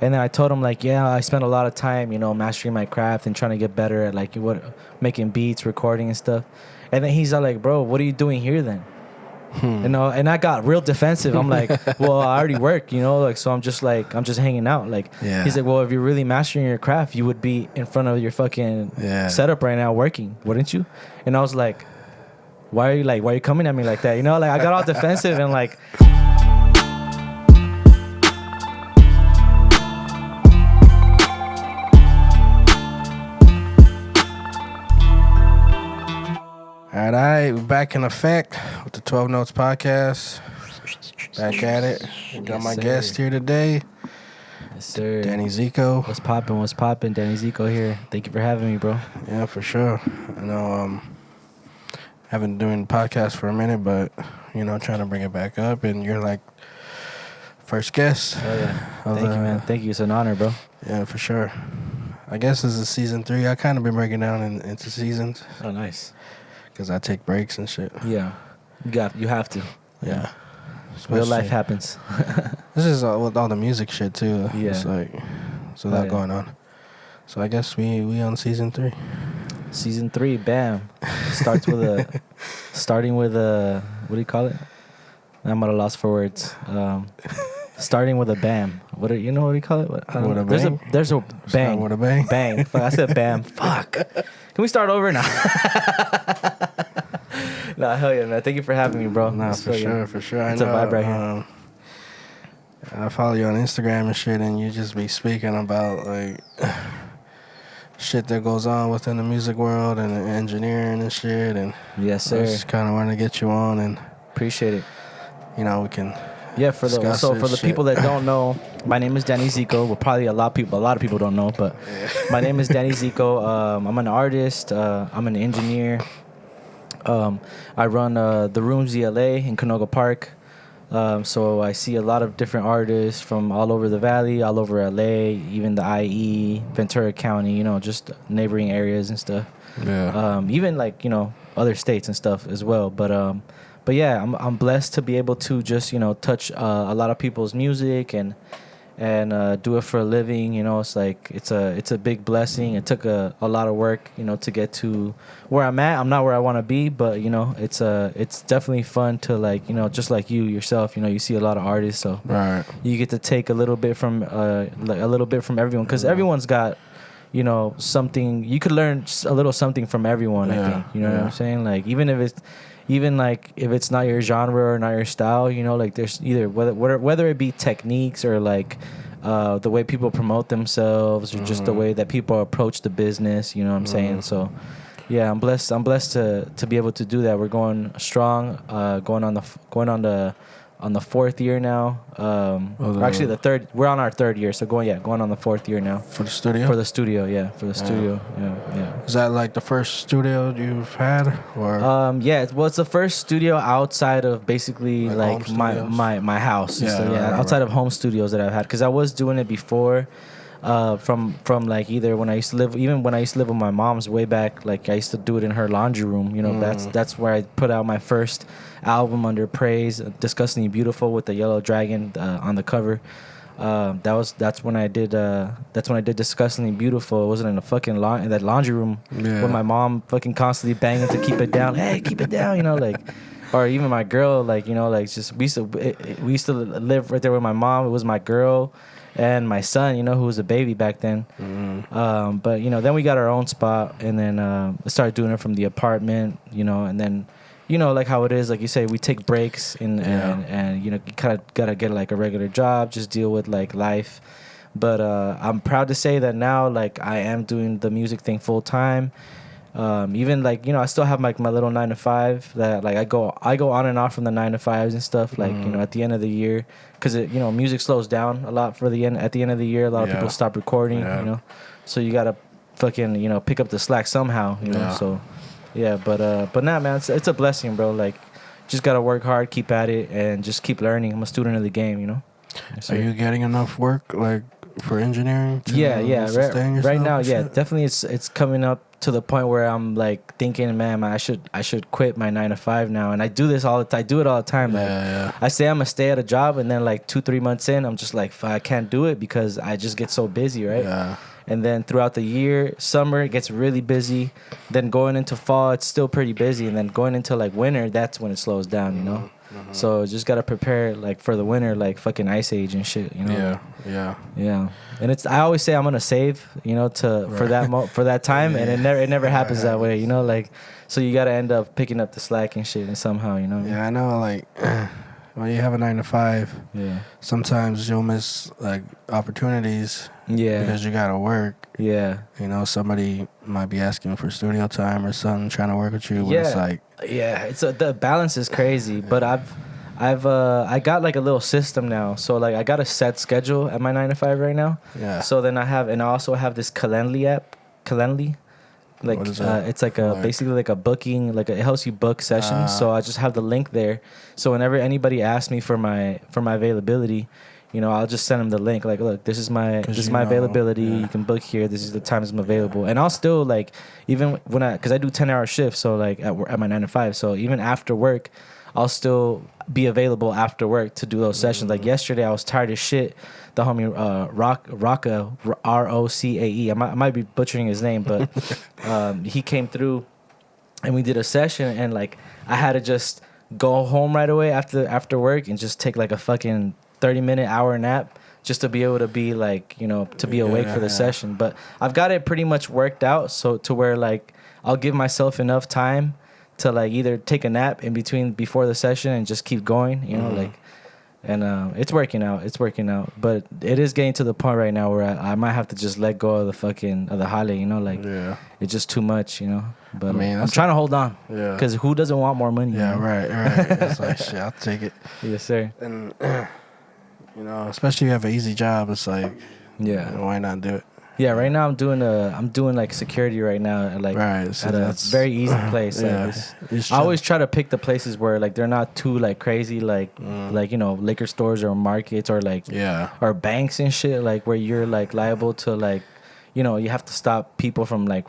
And then I told him like, yeah, I spent a lot of time, mastering my craft and trying to get better at like making beats, recording and stuff. And then he's all like, bro, what are you doing here then? And I got real defensive. I'm like, well, I already work, like, so I'm just hanging out. Like, he's like, well, if you're really mastering your craft, you would be in front of your fucking setup right now working, wouldn't you? And I was like, why are you coming at me like that? Like I got all defensive and like. All right, we're back in effect with the 12 Notes podcast. Back at it. Got my guest here today. Yes, sir. Danny Zico. What's poppin'? Danny Zico here. Thank you for having me, bro. Yeah, for sure. I know haven't been doing the podcast for a minute, but, trying to bring it back up. And you're like first guest. Oh, yeah. Thank you, man. Thank you. It's an honor, bro. Yeah, for sure. I guess this is season 3. I kind of been breaking down into seasons. Oh, nice. Because I take breaks and shit. Yeah. You have to. Yeah. Real life happens. This is with all the music shit, too. Yeah. It's like, there's a lot going on. So I guess we on season 3. Season 3, bam. Starting with a, what do you call it? I'm at a loss for words. Starting with a bam. What do you call it? There's a bang. With a bang? Bang. Fuck, I said bam. Fuck. Can we start over now? Nah, hell yeah, man. Thank you for having me, bro. Nah, for sure. It's a vibe right here. I follow you on Instagram and shit, and you just be speaking about, like, shit that goes on within the music world and engineering and shit. And yes, sir. I just kind of want to get you on and... Appreciate it. We can... Yeah, for the people that don't know, my name is Danny Zico. Well, probably a lot of people don't know, but my name is Danny Zico. I'm an artist. I'm an engineer. I run the Rooms LA in Canoga Park. So I see a lot of different artists from all over the valley, all over LA, even the IE, Ventura County, just neighboring areas and stuff. Yeah. Even like, other states and stuff as well. But yeah, I'm blessed to be able to just touch a lot of people's music and do it for a living. It's like it's a big blessing. It took a lot of work to get to where I'm at. I'm not where I want to be, but it's definitely fun to like just like you yourself. You see a lot of artists, so right. You get to take a little bit from everyone because everyone's got something. You could learn a little something from everyone. I think what I'm saying. Like even if it's not your genre or not your style, like there's either whether it be techniques or like the way people promote themselves or just the way that people approach the business, what I'm saying? So yeah, I'm blessed to be able to do that. We're going strong, going on the 4th year now. Or actually the 3rd. We're on our 3rd year, so going on the 4th year now. For the studio? For the studio, yeah. For the studio, yeah. Is that like the first studio you've had, or? Yeah. Well, it's the first studio outside of basically like my house. Yeah, outside of home studios that I've had, because I was doing it before. From like either when I used to live with my mom's way back, like I used to do it in her laundry room. That's where I put out my first album under Praise, Disgustingly Beautiful, with the yellow dragon on the cover. That's when I did Disgustingly Beautiful. It wasn't in a fucking in that laundry room with my mom fucking constantly banging to keep it down. Hey, keep it down, like. Or even my girl, like just we used to live right there with my mom. It was my girl and my son, who was a baby back then. Mm-hmm. But then we got our own spot, and then started doing it from the apartment, and then like how it is, like you say, we take breaks and you kind of gotta get like a regular job, just deal with like life. But I'm proud to say that now, like I am doing the music thing full time. Even like I still have like my little 9 to 5 that like I go on and off from the 9 to 5s and stuff, like at the end of the year, because music slows down a lot at the end of the year. A lot of people stop recording, so you gotta fucking pick up the slack somehow, so yeah. But nah, man, it's a blessing, bro. Like just gotta work hard, keep at it, and just keep learning. I'm a student of the game, Are you getting enough work, like for engineering? To, yeah. sustain yourself Right now, and yeah, shit? definitely. It's coming up to the point where I'm like thinking, man, I should quit my 9 to 5 now. And I do this all the time. I do it all the time. Like Yeah. I say I'm gonna stay at a job, and then like 2-3 months in, I'm just like, fuck, I can't do it because I just get so busy, right? Yeah. And then throughout the year, summer it gets really busy. Then going into fall, it's still pretty busy. And then going into like winter, that's when it slows down, you know. So just gotta prepare like for the winter, like fucking ice age and shit, you know. Yeah. And it's I always say I'm gonna save, you know, for that time, and it never happens that way, you know. Like, so you gotta end up picking up the slack and shit, and somehow, you know. Yeah, I know. Like, when you have a 9 to 5, Yeah. sometimes you'll miss like opportunities. Yeah. Because you gotta work. Yeah. You know, somebody might be asking for studio time or something, trying to work with you. But it's like, it's the balance is crazy, but I got like a little system now. So like I got a set schedule at my 9 to 5 right now. Yeah. So then I also have this Calendly app. Calendly. Like What is that? it's like basically like a booking, like it helps you book sessions. So I just have the link there. So whenever anybody asks me for my availability, you know, I'll just send them the link. Like, look, this is my availability. Yeah. You can book here. This is the times I'm available. And I'll still like, even when because I do 10-hour shifts, so like at my 9 to 5. So even after work, I'll still be available after work to do those sessions. Like yesterday, I was tired as shit. The homie Rocca, Rocae. I might be butchering his name, but he came through and we did a session, and like I had to just go home right away after work and just take like a fucking 30-minute hour nap just to be able to be like, you know, to be awake for the session. But I've got it pretty much worked out, so to where like I'll give myself enough time to like either take a nap in between before the session and just keep going, you know, like. And it's working out. But it is getting to the point right now where I might have to just let go of the Halle, you know, like it's just too much, you know. But I mean, I'm trying to hold on. Yeah. Because who doesn't want more money? Yeah, you know? right. It's like, shit, I'll take it. Yes, sir. And, you know, especially if you have an easy job, it's like, why not do it? Yeah, right now I'm doing like security right now, like so at a very easy place. Yeah, like I always try to pick the places where like they're not too like crazy, like you know, liquor stores or markets or like or banks and shit, like where you're like liable to like, you know, you have to stop people from like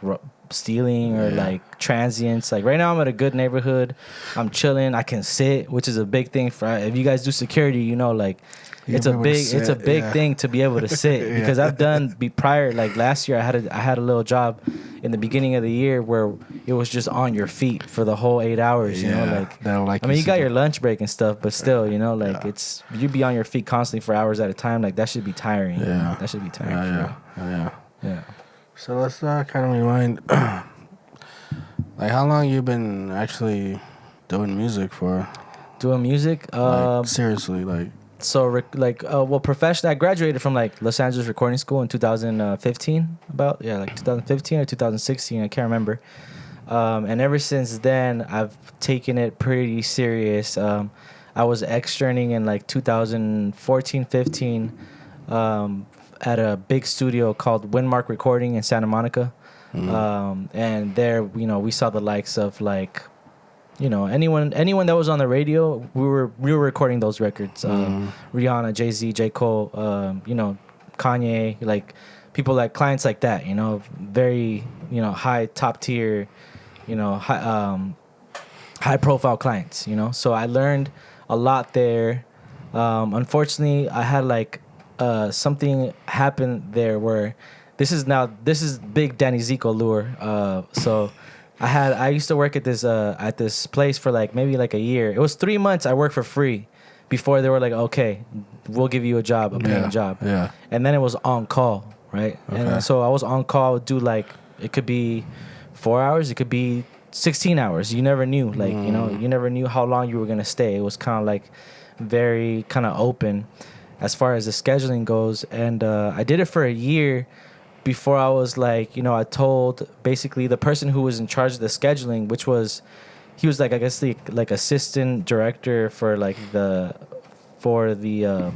stealing or like transients. Like right now I'm at a good neighborhood, I'm chilling, I can sit, which is a big thing for if you guys do security, you know, like. It's a big thing to be able to sit because I've done prior, like last year I had a little job in the beginning of the year where it was just on your feet for the whole 8 hours, you know, like I mean you got your lunch break and stuff, but still, you know, like it's you be on your feet constantly for hours at a time, like that should be tiring. You know? That should be tiring. Yeah. So let's kind of rewind, like how long you been actually doing music for? Doing music? Like, seriously, like. So like professionally I graduated from like Los Angeles Recording School in 2015 like 2015 or 2016, I can't remember, and ever since then I've taken it pretty serious. I was externing in like 2014-15 at a big studio called Windmark Recording in Santa Monica, and there, you know, we saw the likes of like, you know, anyone that was on the radio, we were recording those records. Rihanna, Jay-Z, J. Cole, you know, Kanye, like people like clients like that, you know, very, you know, high top tier, you know, high profile clients, you know. So I learned a lot there. Unfortunately, I had like something happen there where this is big Danny Zico lure. So I used to work at this place for like maybe like a year. It was 3 months I worked for free before they were like, okay, we'll give you a paying job. Yeah. And then it was on call, right? Okay. And so I was on call. I would do like, it could be 4 hours, it could be 16 hours. You never knew, like, you know, you never knew how long you were gonna stay. It was kind of like very kind of open as far as the scheduling goes. And I did it for a year. Before I was like, you know, I told basically the person who was in charge of the scheduling, he was like, I guess like assistant director for like for the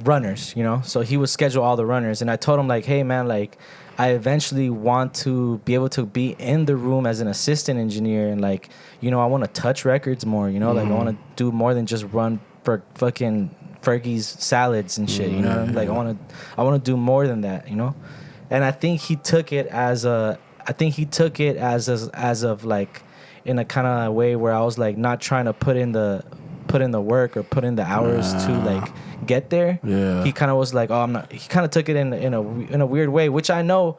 runners, you know. So he would schedule all the runners, and I told him like, hey man, like I eventually want to be able to be in the room as an assistant engineer, and like, you know, I want to touch records more, you know, like I want to do more than just run for fucking Fergie's salads and shit. You know, what I mean? Like I want to do more than that. You know, and I think he took it as of like in a kind of way where I was like not trying to put in the work or put in the hours to like get there. Yeah. He kind of was like, oh, I'm not. He kind of took it in a weird way, which I know,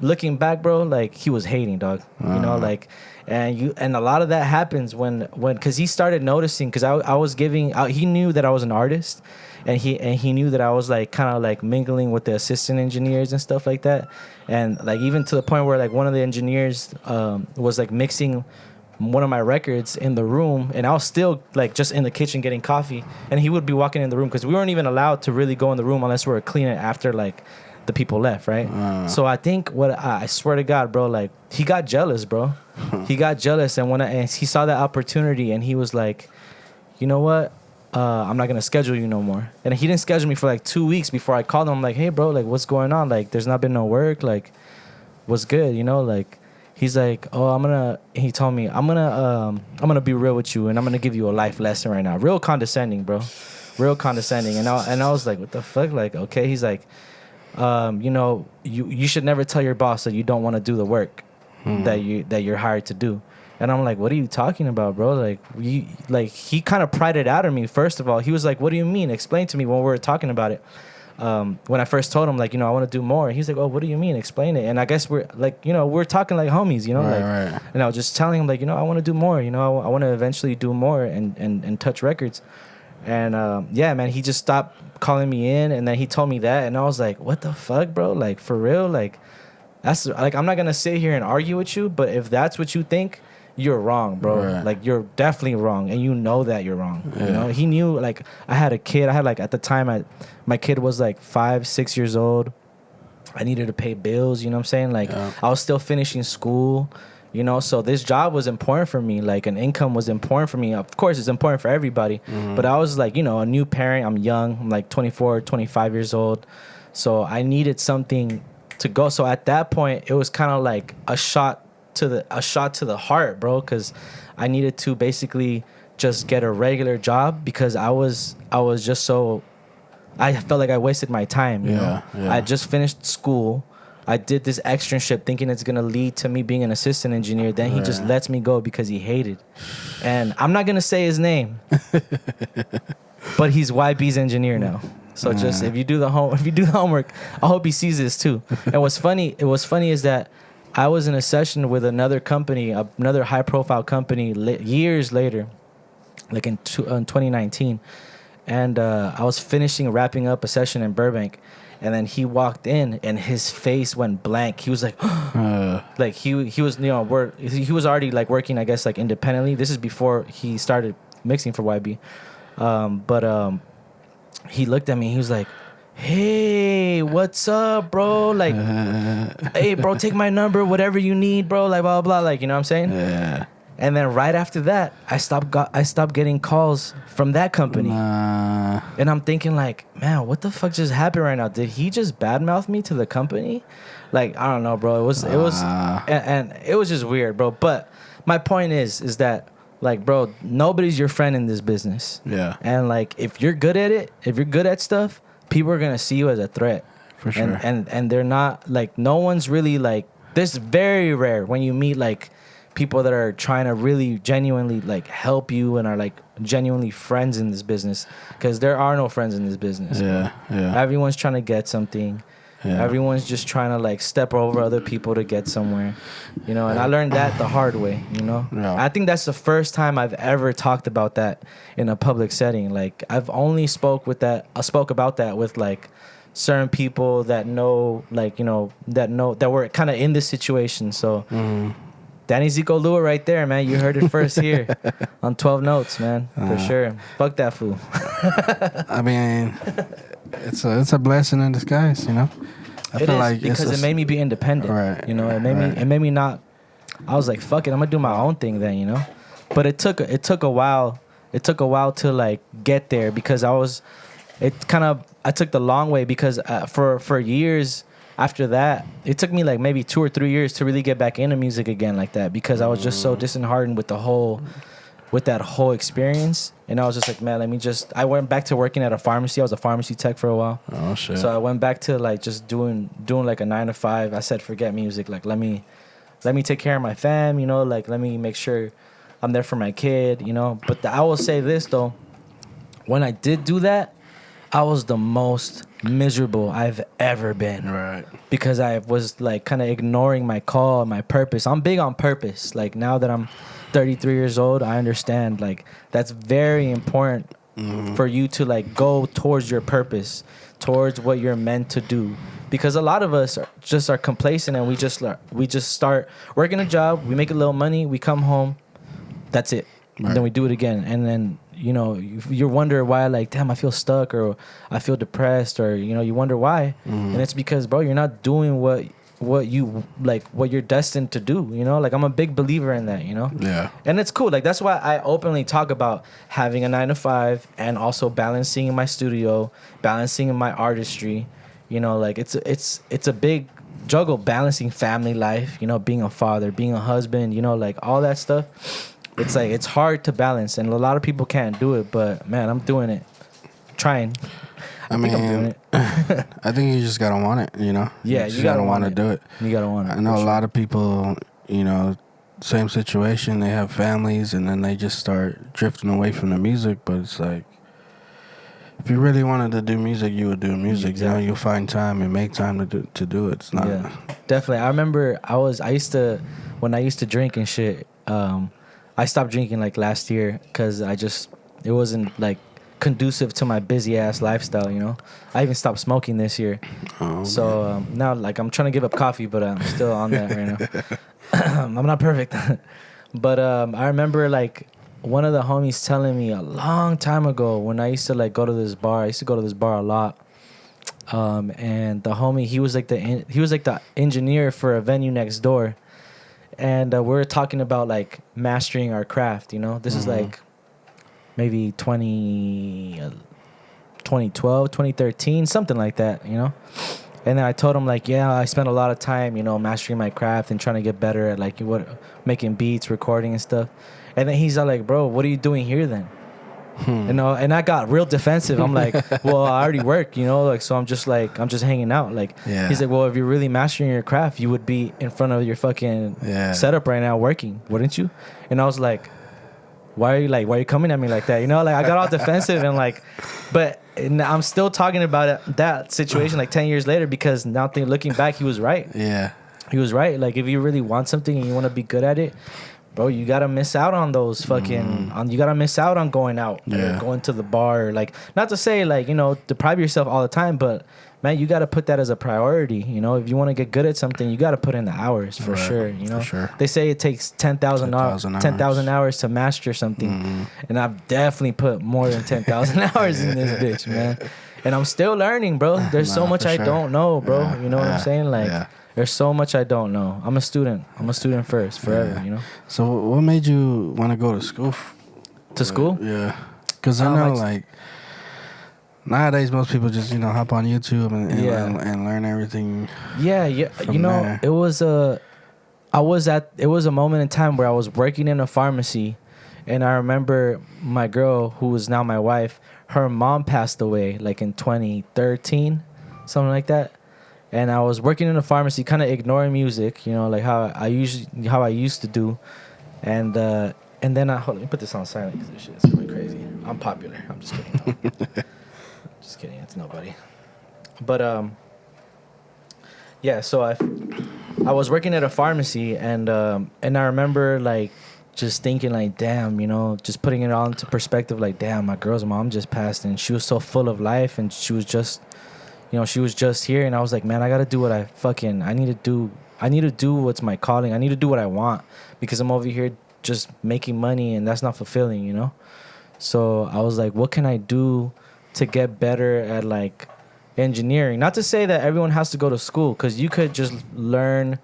looking back, bro, like he was hating, dog. You know, like, and a lot of that happens when because he started noticing, because I was giving. He knew that I was an artist, and he knew that I was like kind of like mingling with the assistant engineers and stuff like that, and like even to the point where like one of the engineers was like mixing one of my records in the room, and I was still like just in the kitchen getting coffee, and he would be walking in the room because we weren't even allowed to really go in the room unless we were cleaning it after like the people left, right? So I think I swear to God, bro, like he got jealous, bro. He got jealous, and and he saw that opportunity, and he was like, you know what? I'm not gonna schedule you no more. And he didn't schedule me for like 2 weeks before I called him. I'm like, hey, bro, like what's going on? Like there's not been no work. Like what's good? You know, like. He's like, he told me, I'm gonna be real with you, and I'm gonna give you a life lesson right now. Real condescending, bro. Real condescending. And I was like, what the fuck? Like, okay. He's like, you know, you should never tell your boss that you don't want to do the work that you're hired to do. And I'm like, what are you talking about, bro? Like, he kind of pried it out of me. First of all, he was like, what do you mean? Explain to me when we were talking about it. When I first told him, like, you know, I want to do more. He's like, oh, what do you mean? Explain it. And I guess we're like, you know, we're talking like homies, you know, Right. And I was just telling him, like, you know, I want to do more. You know, I want to eventually do more and touch records. And yeah, man, he just stopped calling me in, and then he told me that, and I was like, what the fuck, bro? Like, for real? Like, that's like, I'm not gonna sit here and argue with you, but if that's what you think, you're wrong, bro. Right. Like, you're definitely wrong, and you know that you're wrong. Yeah. You know, he knew, like, I had a kid. I had, like, at the time, my kid was like 5-6 years old. I needed to pay bills, you know what I'm saying? Like, I was still finishing school, you know, so this job was important for me. Like, an income was important for me. Of course, it's important for everybody. But I was like, you know, a new parent. I'm young. I'm like 24, 25 years old. So I needed something to go. So at that point, it was kind of like a shot to the heart, bro, because I needed to basically just get a regular job, because I was just so, I felt like I wasted my time, you know. I just finished school. I did this externship thinking it's gonna lead to me being an assistant engineer. Then he just lets me go because he hated. And I'm not gonna say his name, but he's YB's engineer now. So just if you do the homework, I hope he sees this too. And what's funny is that I was in a session with another company, another high profile company, years later, like in 2019, and I was wrapping up a session in Burbank. And then he walked in, and his face went blank. He was like, like he was, you know, he was already like working, I guess, like independently. This is before he started mixing for YB. But he looked at me. He was like, hey, what's up, bro? Like, hey, bro, take my number, whatever you need, bro. Like, blah, blah, blah. Like, you know what I'm saying? Yeah. And then right after that, I stopped getting calls from that company. And I'm thinking, like, man, what the fuck just happened right now? Did he just badmouth me to the company? Like, I don't know, bro. It was and it was just weird, bro. But my point is that, like, bro, nobody's your friend in this business. Yeah. And like, if you're good at it, if you're good at stuff, people are gonna see you as a threat. For sure. And they're not, like, no one's really like, this is very rare when you meet like people that are trying to really genuinely like help you and are like genuinely friends in this business, because there are no friends in this business. Yeah. Everyone's trying to get something. Everyone's just trying to like step over other people to get somewhere, you know. And I learned that the hard way, you know. I think that's the first time I've ever talked about that in a public setting. Like, I've only spoke about that with like certain people that know, like, you know, that were kind of in this situation. So Danny Zico Lua right there, man. You heard it first here on 12 Notes, man. For sure. Fuck that fool. I mean, it's a blessing in disguise, you know. I feel like because it made me be independent. Right. You know, it made me not. I was like, fuck it, I'm gonna do my own thing then, you know. But it took a while. It took a while to like get there, because I took the long way, because for years after that, it took me like maybe 2 or 3 years to really get back into music again like that, because I was just so disheartened with the whole with that whole experience. And I was just like, man, I went back to working at a pharmacy. I was a pharmacy tech for a while. Oh shit. So I went back to like just doing like a 9 to 5. I said, forget music. Like, let me take care of my fam, like, let me make sure I'm there for my kid, But I will say this though, when I did do that, I was the most miserable I've ever been. Right. Because I was like kind of ignoring my call and my purpose. I'm big on purpose. Like now that I'm 33 years old, I understand like that's very important for you to like go towards your purpose, towards what you're meant to do. Because a lot of us are complacent and we just start working a job, we make a little money, we come home, that's it. Right. Then we do it again, and then you wonder why, like, damn, I feel stuck or I feel depressed, or you wonder why, and it's because, bro, you're not doing what you're destined to do. Like, I'm a big believer in that. Yeah. And it's cool. Like, that's why I openly talk about having a 9 to 5 and also balancing in my studio, balancing in my artistry. Like it's a big juggle, balancing family life. Being a father, being a husband. Like all that stuff. It's like it's hard to balance, and a lot of people can't do it. But man, I'm doing it, trying. I think I'm doing it. I think you just gotta want it. Yeah, you gotta want to do it. You gotta want it. I know a lot of people. Same situation. They have families, and then they just start drifting away from the music. But it's like, if you really wanted to do music, you would do music. Exactly. You'll find time and make time to do it. It's not. Yeah, definitely. I remember when I used to drink and shit. I stopped drinking like last year because it wasn't like conducive to my busy ass lifestyle. I even stopped smoking this year. Oh, so now like I'm trying to give up coffee, but I'm still on that right now. I'm not perfect. But I remember like one of the homies telling me a long time ago when I used to like go to this bar. I used to go to this bar a lot. And the homie, he was like the engineer for a venue next door. And we were talking about like mastering our craft. This is like maybe 2012, 2013, something like that, And then I told him like, yeah, I spent a lot of time, mastering my craft and trying to get better at like making beats, recording and stuff. And then he's all like, bro, what are you doing here then? And I got real defensive. I'm like, well, I already work, like, so I'm just hanging out. Like, yeah. He's like, well, if you're really mastering your craft, you would be in front of your fucking setup right now working, wouldn't you? And I was like, why are you coming at me like that? Like, I got all defensive and like, but I'm still talking about that situation like 10 years later because now looking back, he was right. Yeah. He was right. Like, if you really want something and you want to be good at it, bro, you gotta miss out on those fucking. You gotta miss out on going out, or going to the bar. Like, not to say like deprive yourself all the time, but man, you gotta put that as a priority. If you want to get good at something, you gotta put in the hours for sure. For sure. They say it takes 10,000 hours to master something, and I've definitely put more than 10,000 hours in this bitch, man. And I'm still learning, bro. There's so much I don't know, bro. You know what I'm saying? Like. There's so much I don't know. I'm a student. I'm a student first, forever, So what made you want to go to school? To school? Yeah. Because I know, like, nowadays most people just, hop on YouTube and learn everything. Yeah. There. It was a moment in time where I was working in a pharmacy, and I remember my girl, who is now my wife, her mom passed away, like, in 2013, something like that. And I was working in a pharmacy, kind of ignoring music, like how I used to do, and then hold on, let me put this on silent because this shit is going crazy. I'm popular. I'm just kidding. Just kidding. It's nobody. But yeah. So I was working at a pharmacy, and I remember like just thinking like, damn, just putting it all into perspective, like, damn, my girl's mom just passed, and she was so full of life, and she was just. She was just here, and I was like, man, I gotta do what I need to do. I need to do what's my calling. I need to do what I want because I'm over here just making money, and that's not fulfilling, So I was like, what can I do to get better at like engineering? Not to say that everyone has to go to school, because you could just learn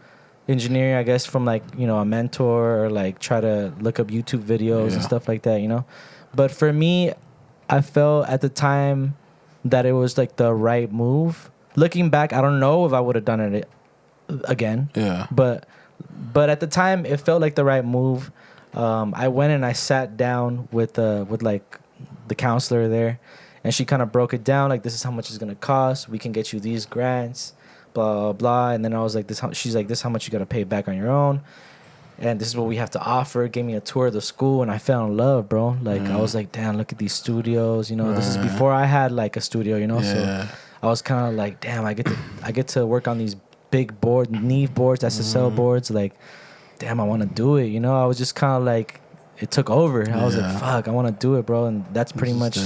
engineering, I guess, from like, a mentor, or like try to look up YouTube videos and stuff like that, But for me, I felt at the time that it was like the right move. Looking back, I don't know if I would have done it again. Yeah. But at the time, it felt like the right move. I went and I sat down with like the counselor there, and she kind of broke it down like, this is how much it's gonna cost. We can get you these grants, blah blah blah. And then I was like, she's like, this is how much you gotta pay back on your own, and this is what we have to offer. Gave me a tour of the school, and I fell in love, bro. Like I was like, damn, look at these studios. You know, this is before I had like a studio. You know, so I was kind of like, damn, I get to work on these big Neve boards, SSL boards. Like, damn, I want to do it. You know, I was just kind of like, it took over. I was like, fuck, I want to do it, bro. And that's pretty much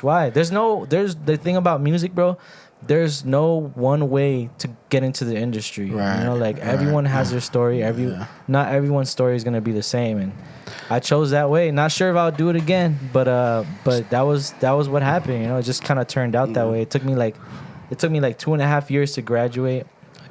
why. There's the thing about music, bro. There's no one way to get into the industry. Right. You know, like everyone has their story. Not everyone's story is gonna be the same, and I chose that way. Not sure if I'll do it again, but that was what happened. You know, it just kind of turned out that way. It took me like 2.5 years to graduate.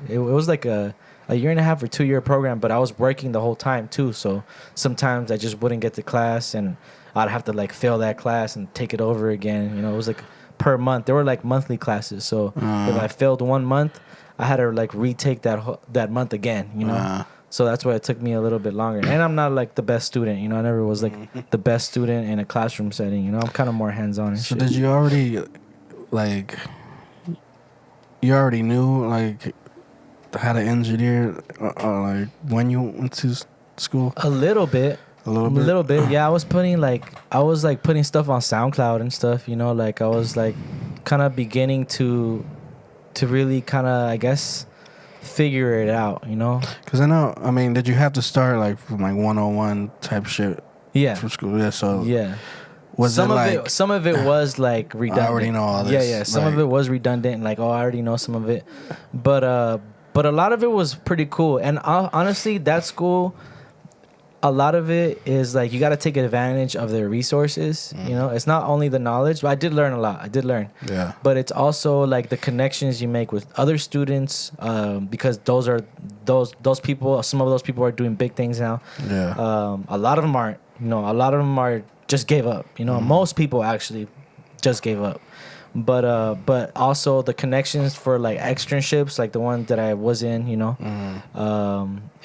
It was like a 1.5 or 2 year program, but I was working the whole time too. So sometimes I just wouldn't get to class, and I'd have to like fail that class and take it over again. You know, it was like per month. There were like monthly classes. So if I failed 1 month, I had to like retake that month again. You know, so that's why it took me a little bit longer. And I'm not like the best student. You know, I never was like the best student in a classroom setting. You know, I'm kind of more hands on. So did you already like? You already knew like how to engineer, like when you went to school? A little bit. Yeah, I was putting stuff on SoundCloud and stuff, you know, like I was like kind of beginning to really kind of, I guess, figure it out, you know. Because I mean, did you have to start like from like 101 type shit? Yeah. From school, yeah. So yeah. Some of it was like redundant. I already know all this. Yeah. Some of it was redundant, like, oh, I already know some of it, but a lot of it was pretty cool. And honestly, that school, a lot of it is like you got to take advantage of their resources. You know, it's not only the knowledge, but I did learn a lot. Yeah. But it's also like the connections you make with other students, because those people. Some of those people are doing big things now. Yeah. A lot of them aren't. You know, a lot of them are just gave up. You know, most people actually just gave up. But also the connections for like externships, like the one that I was in, you know,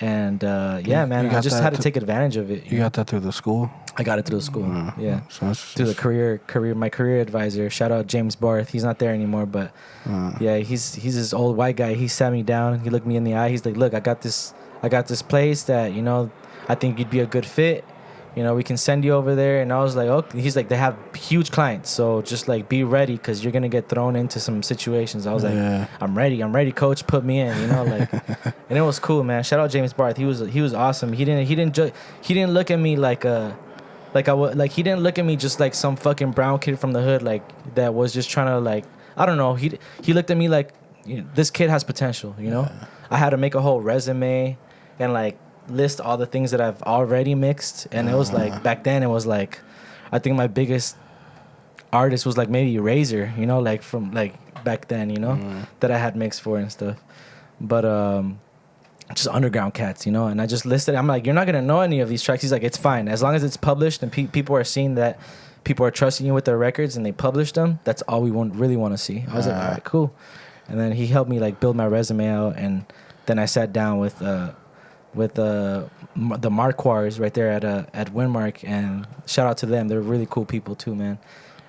yeah, man, I just had to take advantage of it. You got that through the school? I got it through the school, yeah. So through the my career advisor. Shout out James Barth. He's not there anymore, but yeah, he's this old white guy. He sat me down. He looked me in the eye. He's like, look, I got this place that, you know, I think you'd be a good fit. You know, we can send you over there. And I was like, okay. He's like, they have huge clients, so just like be ready, because you're gonna get thrown into some situations. I was like, I'm ready, coach. Put me in. You know, like, and it was cool, man. Shout out James Barth. He was awesome. He didn't look at me like he didn't look at me just like some fucking brown kid from the hood, like that was just trying to, like, I don't know. He looked at me like, you know, this kid has potential. You know, I had to make a whole resume and like list all the things that I've already mixed, and it was like, back then it was like, I think my biggest artist was like maybe Razor, you know, like from like back then, you know, that I had mixed for and stuff. But just underground cats, you know. And I just listed, I'm like, you're not gonna know any of these tracks. He's like, it's fine as long as it's published and people are seeing that people are trusting you with their records and they publish them. That's all we really want to see. I was like, all right, cool. And then he helped me like build my resume out, and then I sat down with the Marquards right there at Winmark, and shout out to them. They're really cool people too, man.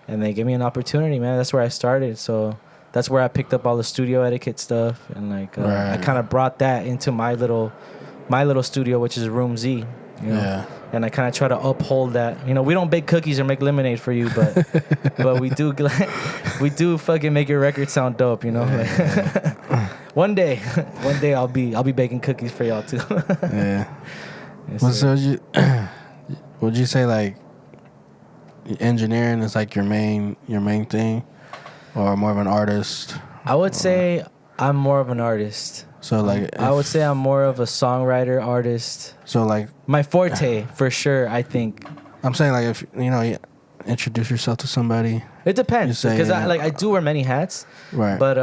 And they gave me an opportunity, man. That's where I started. So that's where I picked up all the studio etiquette stuff, and like I kind of brought that into my little studio, which is Room Z. You know? Yeah. And I kind of try to uphold that. You know, we don't bake cookies or make lemonade for you, but we do fucking make your record sound dope. You know. Yeah. One day I'll be baking cookies for y'all too. Yeah. Yes, so would you say like engineering is like your main thing, or more of an artist? I would say I'm more of an artist. So like I would say I'm more of a songwriter, artist. So like my forte for sure, I think. I'm saying like if you know you introduce yourself to somebody. It depends, because I do wear many hats. Right. But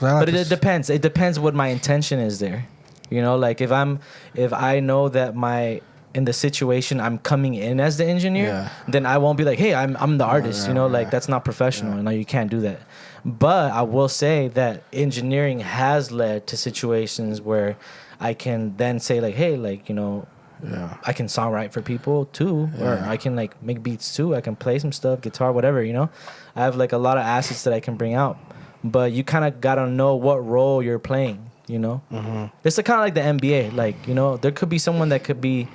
it depends. It depends what my intention is there. You know, like if I know that in the situation I'm coming in as the engineer, then I won't be like, hey, I'm the artist. You know, like that's not professional. You know, you can't do that. But I will say that engineering has led to situations where I can then say like, hey, like, you know, I can songwrite for people too, or I can like make beats too. I can play some stuff, guitar, whatever, you know. I have like a lot of assets that I can bring out, but you kind of gotta know what role you're playing, you know. It's kind of like the NBA, like, you know, there could be someone that could be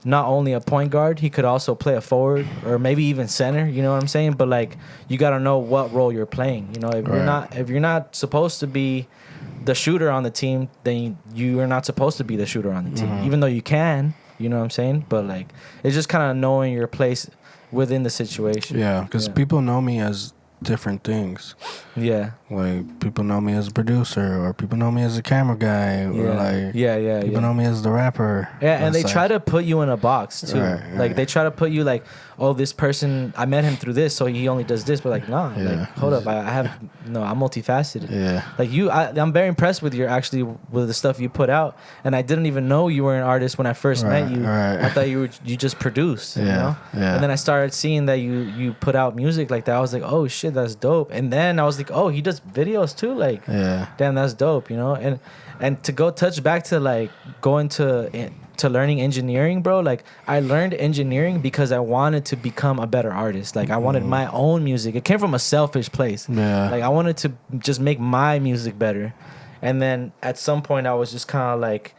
not only a point guard, he could also play a forward or maybe even center, you know what I'm saying? But like, you got to know what role you're playing, you know. If you're not supposed to be the shooter on the team, then you are not supposed to be the shooter on the team, even though you can, you know what I'm saying? But like, it's just kind of knowing your place within the situation. Yeah, because people know me as different things. Yeah. Like, people know me as a producer, or people know me as a camera guy, or like people know me as the rapper. Yeah, and they try to put you in a box too. Right. They try to put you like, oh, this person, I met him through this, so he only does this. But like, nah, like, hold up, I'm multifaceted. Yeah. Like I'm very impressed with with the stuff you put out, and I didn't even know you were an artist when I first met you. Right. I thought you just produced, you know. Yeah. And then I started seeing that you put out music like that. I was like, oh shit, that's dope. And then I was like, oh, he does videos too. Like, damn, that's dope, you know. And to go touch back to like going to learning engineering, bro. Like, I learned engineering because I wanted to become a better artist. Like, I wanted my own music. It came from a selfish place. Yeah. Like, I wanted to just make my music better. And then at some point, I was just kind of like,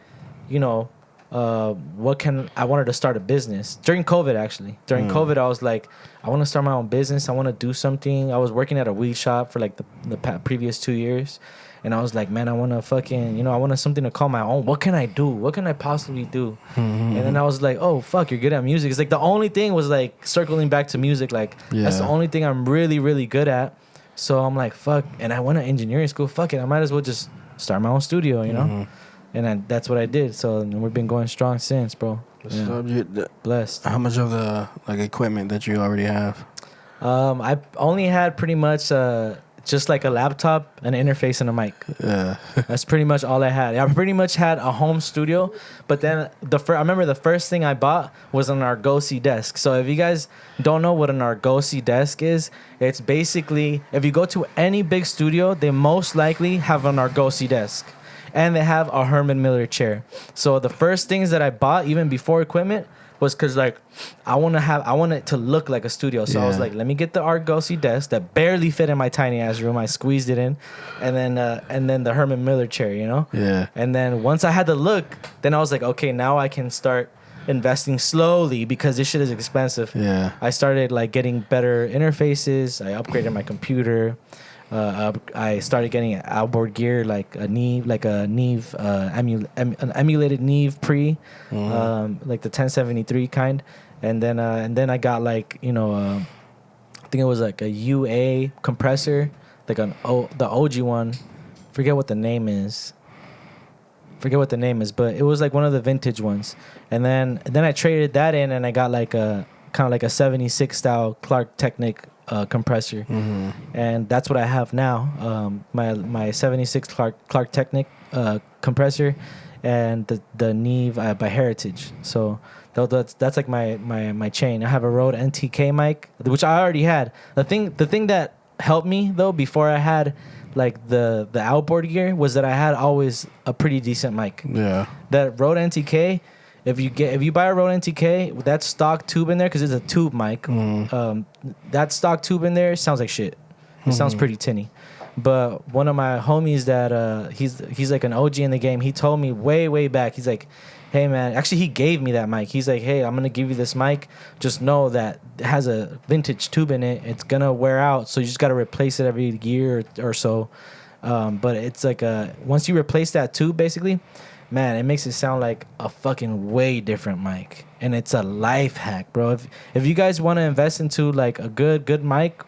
you know, I wanted to start a business during COVID. Actually, during COVID, I was like, I want to start my own business. I want to do something. I was working at a weed shop for like the previous 2 years. And I was like, man, I want to fucking, you know, I want something to call my own. What can I do? What can I possibly do? And then I was like, oh, fuck, you're good at music. It's like the only thing was like circling back to music. Like, that's the only thing I'm really, really good at. So I'm like, fuck. And I went to engineering school. Fuck it. I might as well just start my own studio, you know? And that's what I did. So we've been going strong since, bro. Blessed. How much of the like equipment that you already have? I only had pretty much just like a laptop, an interface, and a mic. Yeah. That's pretty much all I had. I pretty much had a home studio, but then I remember the first thing I bought was an Argosy desk. So if you guys don't know what an Argosy desk is, it's basically, if you go to any big studio, they most likely have an Argosy desk. And they have a Herman Miller chair. So the first things that I bought, even before equipment, was because like I want it to look like a studio. So I was like, let me get the Argosy desk that barely fit in my tiny ass room. I squeezed it in, and then the Herman Miller chair, you know. Yeah. And then once I had the look, then I was like, okay, now I can start investing slowly because this shit is expensive. Yeah. I started like getting better interfaces. I upgraded my computer. I started getting outboard gear like an emulated Neve pre, like the 1073 kind, and then I got like, you know, I think it was like a UA compressor, like the OG one. Forget what the name is, but it was like one of the vintage ones. And then I traded that in, and I got like a kind of like a 76 style Clark Technic compressor, and that's what I have now. My 76 Clark Technic compressor, and the Neve by Heritage. So that's like my chain. I have a Rode NTK mic, which I already had. The thing that helped me though before I had like the outboard gear was that I had always a pretty decent mic. Yeah. That Rode NTK. If you buy a Rode NTK with that stock tube in there, because it's a tube mic, that stock tube in there sounds like shit. It sounds pretty tinny. But one of my homies that he's like an OG in the game, he told me way back, he's like, hey man, actually he gave me that mic. He's like, hey, I'm gonna give you this mic. Just know that it has a vintage tube in it. It's gonna wear out, so you just gotta replace it every year or so. But it's like once you replace that tube, basically, man, it makes it sound like a fucking way different mic. And it's a life hack, bro. If you guys want to invest into like a good mic,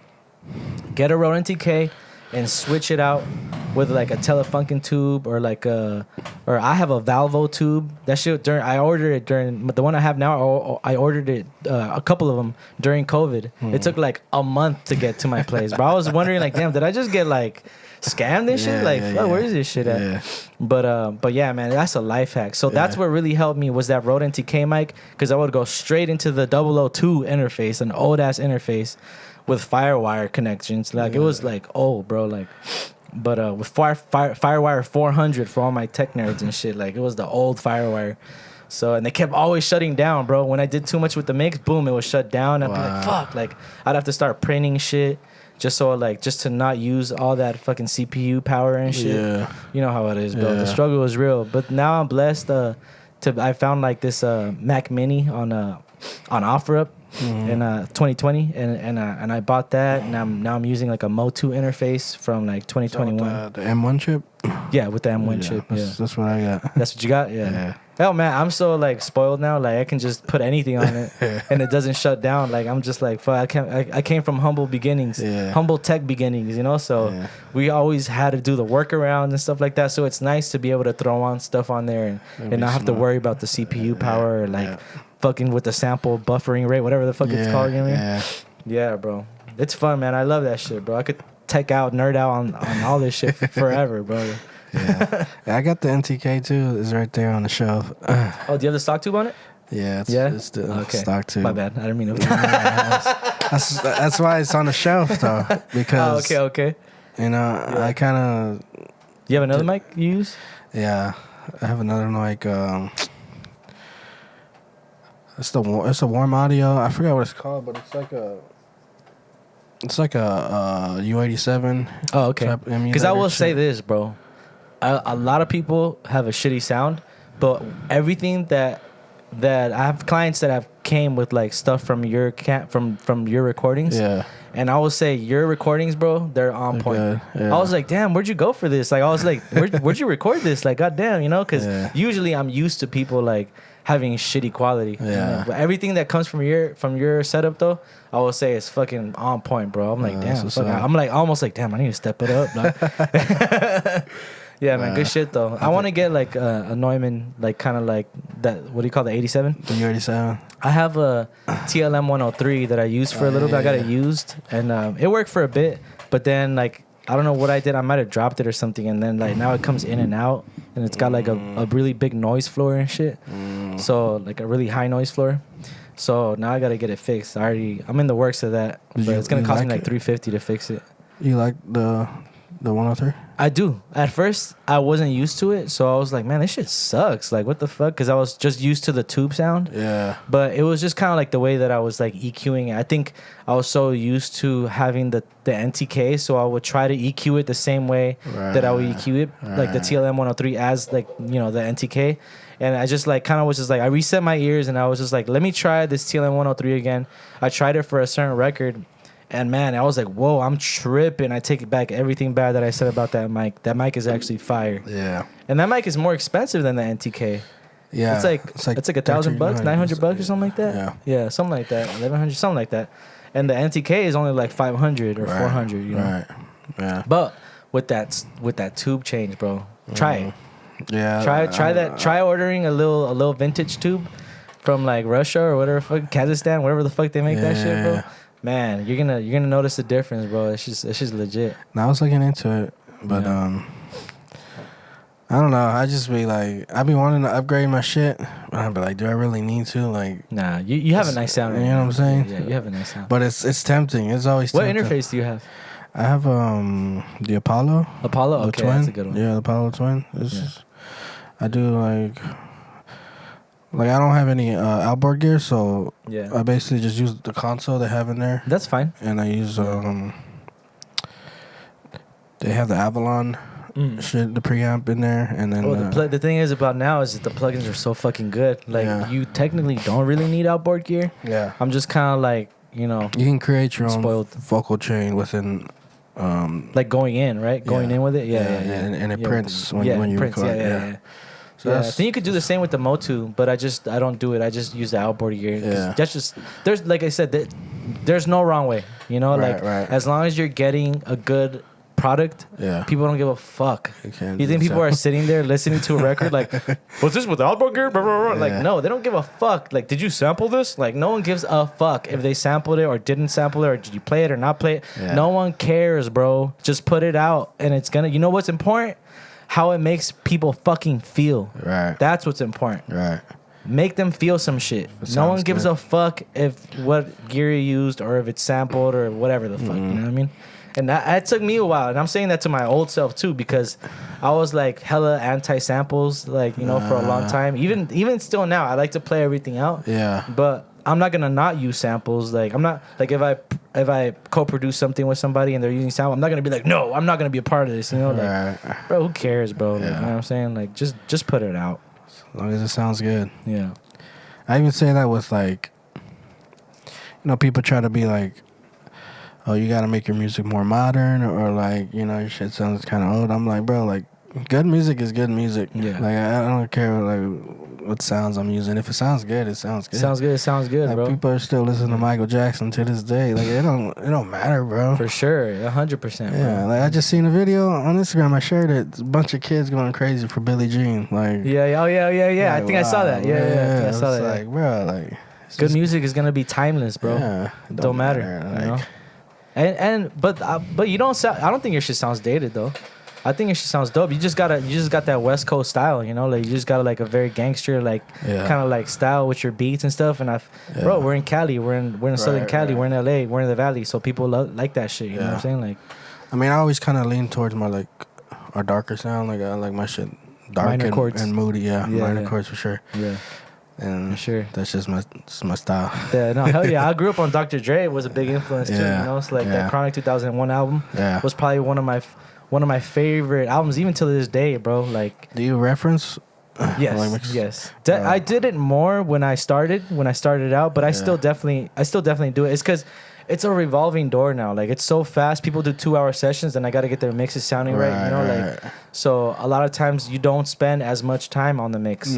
get a Rode NTK and switch it out with like a Telefunken tube or I have a Valvo tube. That shit I ordered it during the one I have now. I ordered it a couple of them during COVID. It took like a month to get to my place, bro. I was wondering like, damn, did I just get like scam this shit? Like, fuck, where is this shit at? Yeah. But yeah, man, that's a life hack. So that's what really helped me was that Rode NTK mic, because I would go straight into the 002 interface, an old ass interface with Firewire connections. Like it was like, oh, bro, like with Firewire 400 for all my tech nerds and shit. Like, it was the old Firewire. So, and they kept always shutting down, bro. When I did too much with the mix, boom, it was shut down. I'd be like, fuck. Like, I'd have to start printing shit just to not use all that fucking CPU power and shit. Yeah. You know how it is, bro. Yeah. The struggle is real. But now I'm blessed I found like this Mac Mini on OfferUp. In 2020, and I bought that, and now I'm using like a Motu interface from like 2021. The M1 chip. Yeah, with the M1 chip. That's what I got. That's what you got. Yeah. Hell, man, I'm so like spoiled now. Like I can just put anything on it, and it doesn't shut down. Like I'm just like, fuck. I came from humble beginnings, humble tech beginnings, you know. So we always had to do the workaround and stuff like that. So it's nice to be able to throw on stuff on there and not have to worry about the CPU power or like. Fucking with the sample buffering rate, whatever the fuck it's called, you know what I mean? Yeah, bro. It's fun, man. I love that shit, bro. I could nerd out on all this shit forever, bro. Yeah. I got the NTK too. It's right there on the shelf. Oh, do you have the stock tube on it? Yeah, it's the stock tube. My bad. I didn't mean to. That's why it's on the shelf, though. Because, okay. You know, I kind of... You have another mic you use? Yeah. I have another mic... It's a warm audio. I forgot what it's called, but it's like a U87. Oh, okay. Because I will say this, bro. A lot of people have a shitty sound, but everything that I have clients that have came with like stuff from your from your recordings. Yeah. And I will say your recordings, bro, they're on point. Yeah. I was like, damn, where'd you go for this? Like, I was like, where'd you record this? Like, goddamn, you know? Because usually I'm used to people like having shitty quality. Yeah. You know? But everything that comes from your setup, though, I will say is fucking on point, bro. I'm like, damn. I'm like almost like, damn, I need to step it up. Like, yeah, man, good shit though. I want to get like a Neumann, like kind of like that. What do you call the 87? The U87. I have a TLM 103 that I used for a little bit. I got it used, and it worked for a bit. But then like I don't know what I did. I might have dropped it or something, and then like now it comes in and out, and it's got like a really big noise floor and shit. So like a really high noise floor. So now I gotta get it fixed. I'm in the works of that, but it's gonna cost me like $350 to fix it. You like the 103? I do. At first, I wasn't used to it, so I was like, man, this shit sucks. Like, what the fuck? Because I was just used to the tube sound. Yeah. But it was just kind of like the way that I was like EQing it. I think I was so used to having the NTK, so I would try to EQ it the same way that I would EQ it, like the TLM 103 as like, you know, the NTK. And I just like kind of was just like, I reset my ears and I was just like, let me try this TLM 103 again. I tried it for a certain record. And man, I was like, whoa, I'm tripping. I take it back, everything bad that I said about that mic. That mic is actually fire. Yeah. And that mic is more expensive than the NTK. Yeah. It's like $1,000, $900 or something like that. Yeah. Yeah, something like that. 1,100, something like that. And the NTK is only like 500 or 400, you know. Right. Yeah. But with that tube change, bro, try it. Yeah. Try that. Try ordering a little vintage tube from like Russia or whatever, Kazakhstan, whatever the fuck they make that shit, bro. Man, you're gonna notice the difference, bro. It's just legit. Now I was looking into it, but I don't know. I just be like, I be wanting to upgrade my shit, but I be like, do I really need to? Like, nah, you have a nice sound. You know what I'm saying? Yeah, you have a nice sound. But it's tempting. It's always tempting. What interface do you have? I have the Apollo. Apollo, the okay, twin. That's a good one. Yeah, the Apollo twin. I do like I don't have any outboard gear, so I basically just use the console they have in there. That's fine. And I use they have the Avalon shit, the preamp in there, and then the thing is about now is that the plugins are so fucking good. Like you technically don't really need outboard gear. Yeah, I'm just kind of like, you know, you can create your own vocal chain within. Like going in, right? Going in with it, and it prints when you record. Yeah. So I think you could do the same with the Motu, but I don't do it. I just use the outboard gear. Yeah. That's just, there's, like I said, there's no wrong way. You know, as long as you're getting a good product, people don't give a fuck. You think people are sitting there listening to a record like, what's this with outboard gear? Blah, blah, blah. Like, no, they don't give a fuck. Like, did you sample this? Like, no one gives a fuck if they sampled it or didn't sample it or did you play it or not play it. Yeah. No one cares, bro. Just put it out and it's gonna, you know what's important? How it makes people fucking feel. Right. That's what's important. Right. make them feel some shit. No one gives a fuck if what gear you used or if it's sampled or whatever the fuck. You know what I mean? And that took me a while, and I'm saying that to my old self too, because I was like hella anti-samples, like, you know, for a long time. Even still now, I like to play everything out. Yeah. But I'm not gonna not use samples. Like, I'm not like if I co-produce something with somebody and they're using sample, I'm not gonna be like, no, I'm not gonna be a part of this. You know, like, bro, who cares, bro? Like, you know what I'm saying? Like, just put it out. As long as it sounds good. Yeah. I even say that with like, you know, people try to be like, oh, you got to make your music more modern, or like, you know, your shit sounds kind of old. I'm like, bro, like, good music is good music. Yeah. Like, I don't care like what sounds I'm using. If it sounds good, it sounds good. It sounds good, like, bro. People are still listening to Michael Jackson to this day. Like, it don't matter, bro. For sure, 100%. Yeah, like I just seen a video on Instagram. I shared it. It's a bunch of kids going crazy for Billie Jean. Like, yeah. Like, I think I saw that. Yeah. I think I saw that. Like, bro, like, good music is gonna be timeless, bro. Yeah, it don't matter. Like, you know? But you don't sound. I don't think your shit sounds dated though. I think your shit sounds dope. You just got that West Coast style, you know, like you just got like a very gangster, like kind of like style with your beats and stuff. And bro, we're in Cali, we're in Southern Cali, we're in LA, we're in the Valley, so people like that shit. You know what I'm saying? Like, I mean, I always kind of lean towards my like our darker sound. Like I like my shit dark and moody. Yeah, minor chords for sure. Yeah. And for sure, that's just my style. Yeah, no, hell yeah. I grew up on Dr. Dre. It was a big influence too. You know, it's like that Chronic 2001 album was probably one of my favorite albums, even to this day, bro. Like, do you reference? Yes. I did it more when I started out, but I still definitely do it. It's because it's a revolving door now. Like, it's so fast. People do 2-hour sessions, and I got to get their mixes sounding right. You know, like, so a lot of times you don't spend as much time on the mix.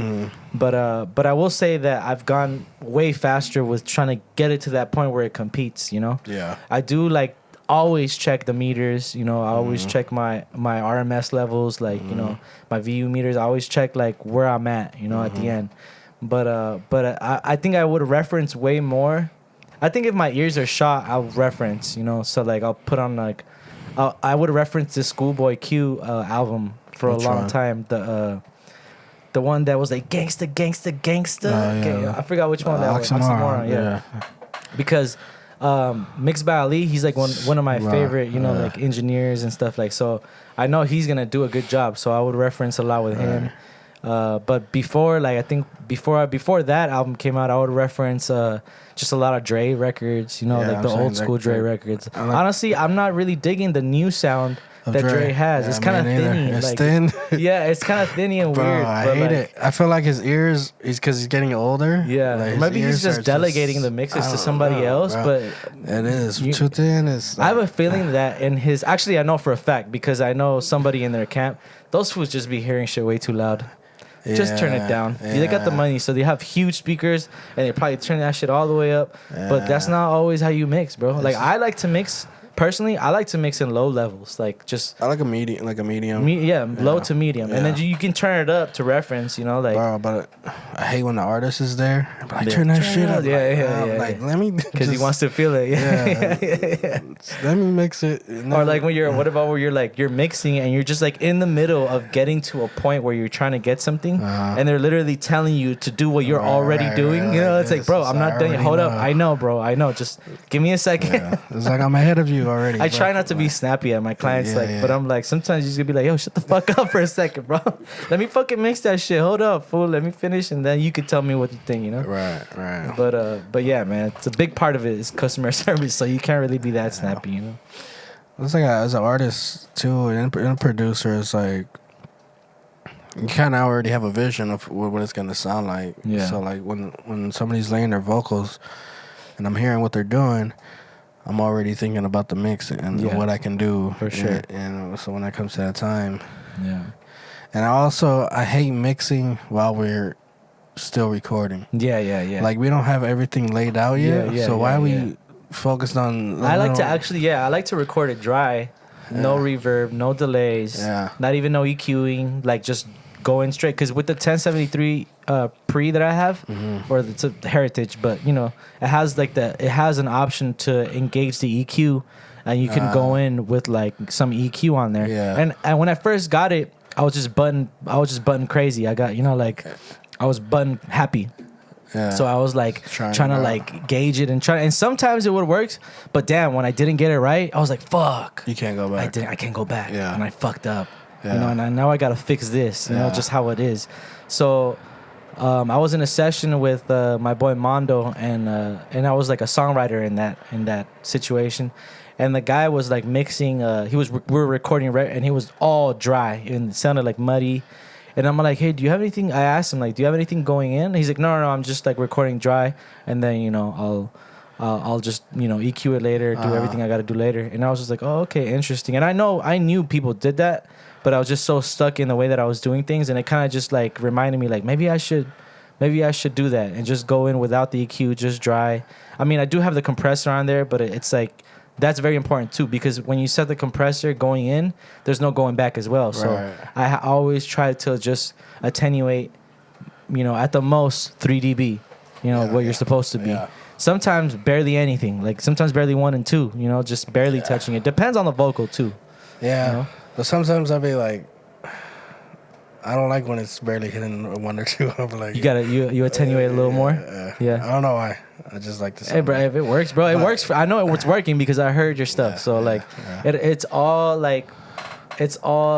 But I will say that I've gone way faster with trying to get it to that point where it competes. You know. Yeah. I do like always check the meters. You know, I always check my RMS levels. Like, you know, my VU meters. I always check like where I'm at. You know, at the end. But I think I would reference way more. I think if my ears are shot, I'll reference, you know. So, like, I'll put on, like... I would reference the Schoolboy Q album for a long time. The one that was, like, gangsta. I forgot which one that was. Oxymoron, yeah. Because Mixed by Ali, he's, like, one of my favorite, you know, like, engineers and stuff. Like, so I know he's going to do a good job. So I would reference a lot with him. But before, like, I think before that album came out, I would reference just a lot of Dre records, you know, like the old school Dre records. Honestly, I'm not really digging the new sound that Dre has. It's kind of thinny. It's like, thin. Yeah, it's kind of thinny and weird. I hate it. I feel like his ears, because he's getting older. Yeah, like maybe he's just delegating the mixes to somebody else. Bro. But it is too thin. I have a feeling that in his, actually, I know for a fact because I know somebody in their camp. Those fools just be hearing shit way too loud. Just turn it down. Yeah. They got the money, so they have huge speakers, and they probably turn that shit all the way up. Yeah. But that's not always how you mix, bro. Like, I like to mix. Personally, I like to mix in low levels, like just. I like a medium, low to medium, and then you can turn it up to reference, you know, like. Bro, but I hate when the artist is there. Like, turn that shit up. Like, let me. Because he wants to feel it. Yeah. Let me mix it. Or like when you're, what about where you're like, you're mixing and you're just like in the middle of getting to a point where you're trying to get something, and they're literally telling you to do what you're already doing. You know, it's like, bro, I'm not done yet. Hold up. I know, bro. I know. Just give me a second. Yeah. It's like I'm ahead of you already. I try not to be snappy at my clients, but I'm like, sometimes you just gonna be like, yo, shut the fuck up for a second, bro. Let me fucking mix that shit. Hold up, fool. Let me finish, and then you can tell me what you think, you know? Right. But yeah, man, it's a big part of it is customer service, so you can't really be that snappy, you know? It's like as an artist too, and a producer, it's like you kind of already have a vision of what it's gonna sound like. Yeah. So like when somebody's laying their vocals, and I'm hearing what they're doing, I'm already thinking about the mix and what I can do. For sure. And so when it comes to that time. Yeah. And I hate mixing while we're still recording. Yeah. Like, we don't have everything laid out yet. So why are we focused on... I like to record it dry. No reverb, no delays. Yeah. Not even no EQing. Like, just going straight. Because with the 1073 pre that I have, or it's a heritage, but you know, it has an option to engage the EQ, and you can go in with like some EQ on there. Yeah. And when I first got it, I was just button crazy. I got, you know, like I was button happy. Yeah. So I was like trying to like gauge it and sometimes it would work, but damn, when I didn't get it right, I was like, fuck. You can't go back. I can't go back. Yeah. And I fucked up. Yeah. You know, and now I gotta fix this, you know, just how it is. So I was in a session with my boy Mondo and I was like a songwriter in that situation. And the guy was like mixing we were recording and he was all dry and it sounded like muddy. And I'm like, hey, do you have anything? I asked him, like, do you have anything going in? He's like, no, I'm just like recording dry, and then you know I'll just you know EQ it later, do everything I got to do later. And I was just like, oh, okay, interesting. And I knew people did that, but I was just so stuck in the way that I was doing things, and it kind of just like reminded me, like maybe I should do that and just go in without the EQ, just dry. I mean, I do have the compressor on there, but it's like. That's very important too, because when you set the compressor going in, there's no going back as well. So I always try to just attenuate, you know, at the most 3 dB, you know, what you're supposed to be. Yeah. Sometimes barely anything, like sometimes barely 1 and 2, you know, just barely touching it. Depends on the vocal too. Yeah, you know? But sometimes I'll be like, I don't like when it's barely hitting 1 or 2. I'm like, you attenuate a little more. Yeah. I don't know why. I just like to. Hey, bro, if it works, bro, it works. I know it's working because I heard your stuff. So like, it's all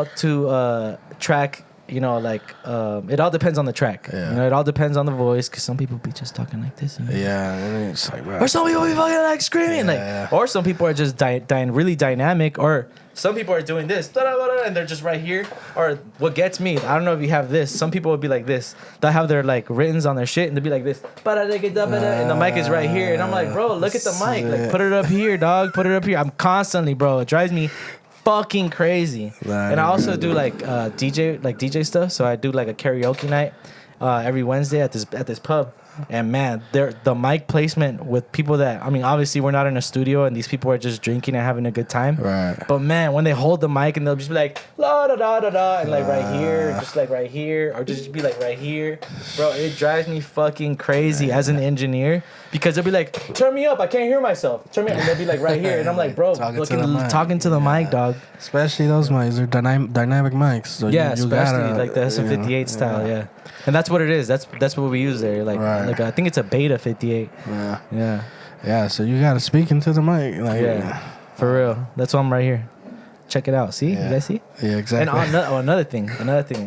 to track. You know, like it all depends on the track. Yeah. You know, it all depends on the voice because some people be just talking like this. You know? Yeah, and it's like, bro. Or some people be fucking like screaming, or some people are just really dynamic, or some people are doing this, and they're just right here. Or what gets me, I don't know if you have this. Some people would be like this. They'll have their like writtens on their shit, and they'll be like this, and the mic is right here, and I'm like, bro, look at the mic, like put it up here, dog, put it up here. I'm constantly, bro, it drives me fucking crazy. And I also do like DJ stuff. So I do like a karaoke night every Wednesday at this pub. And man, the mic placement with people that, I mean, obviously we're not in a studio and these people are just drinking and having a good time. Right. But man, when they hold the mic and they'll just be like la da da da da and like right here, just like right here, or just be like right here, bro, it drives me fucking crazy as an engineer because they'll be like, turn me up, I can't hear myself. Turn me up, and they'll be like right here, and I'm like, bro, talking to the mic, dog. Especially those mics, they're dynamic mics. So yeah, you especially gotta, like the SM58 style, yeah. And that's what it is. That's what we use there. Like I think it's a Beta 58. Yeah. So you gotta speak into the mic. Like, for real. That's why I'm right here. Check it out. See, you guys see? Yeah, exactly. And another thing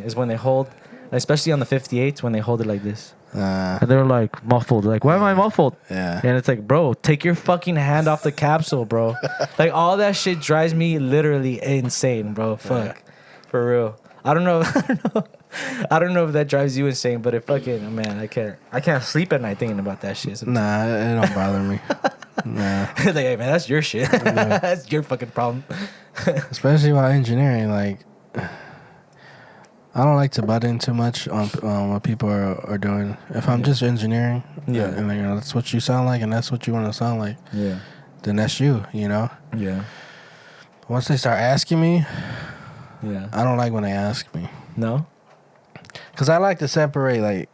is when they hold, especially on the 58s, when they hold it like this. And they're like muffled. Like, why am I muffled? Yeah. And it's like, bro, take your fucking hand off the capsule, bro. Like all that shit drives me literally insane, bro. Fuck, for real. I don't know if that drives you insane, but it fucking, man, I can't sleep at night thinking about that shit sometimes. Nah, it don't bother me. Nah. Like, hey, man, that's your shit. Yeah. That's your fucking problem. Especially while engineering, like, I don't like to butt in too much on what people are doing. If I'm just engineering, and you know, that's what you sound like, and that's what you want to sound like. Yeah. Then that's you, you know. Yeah. Once they start asking me, I don't like when they ask me. No. Because I like to separate, like,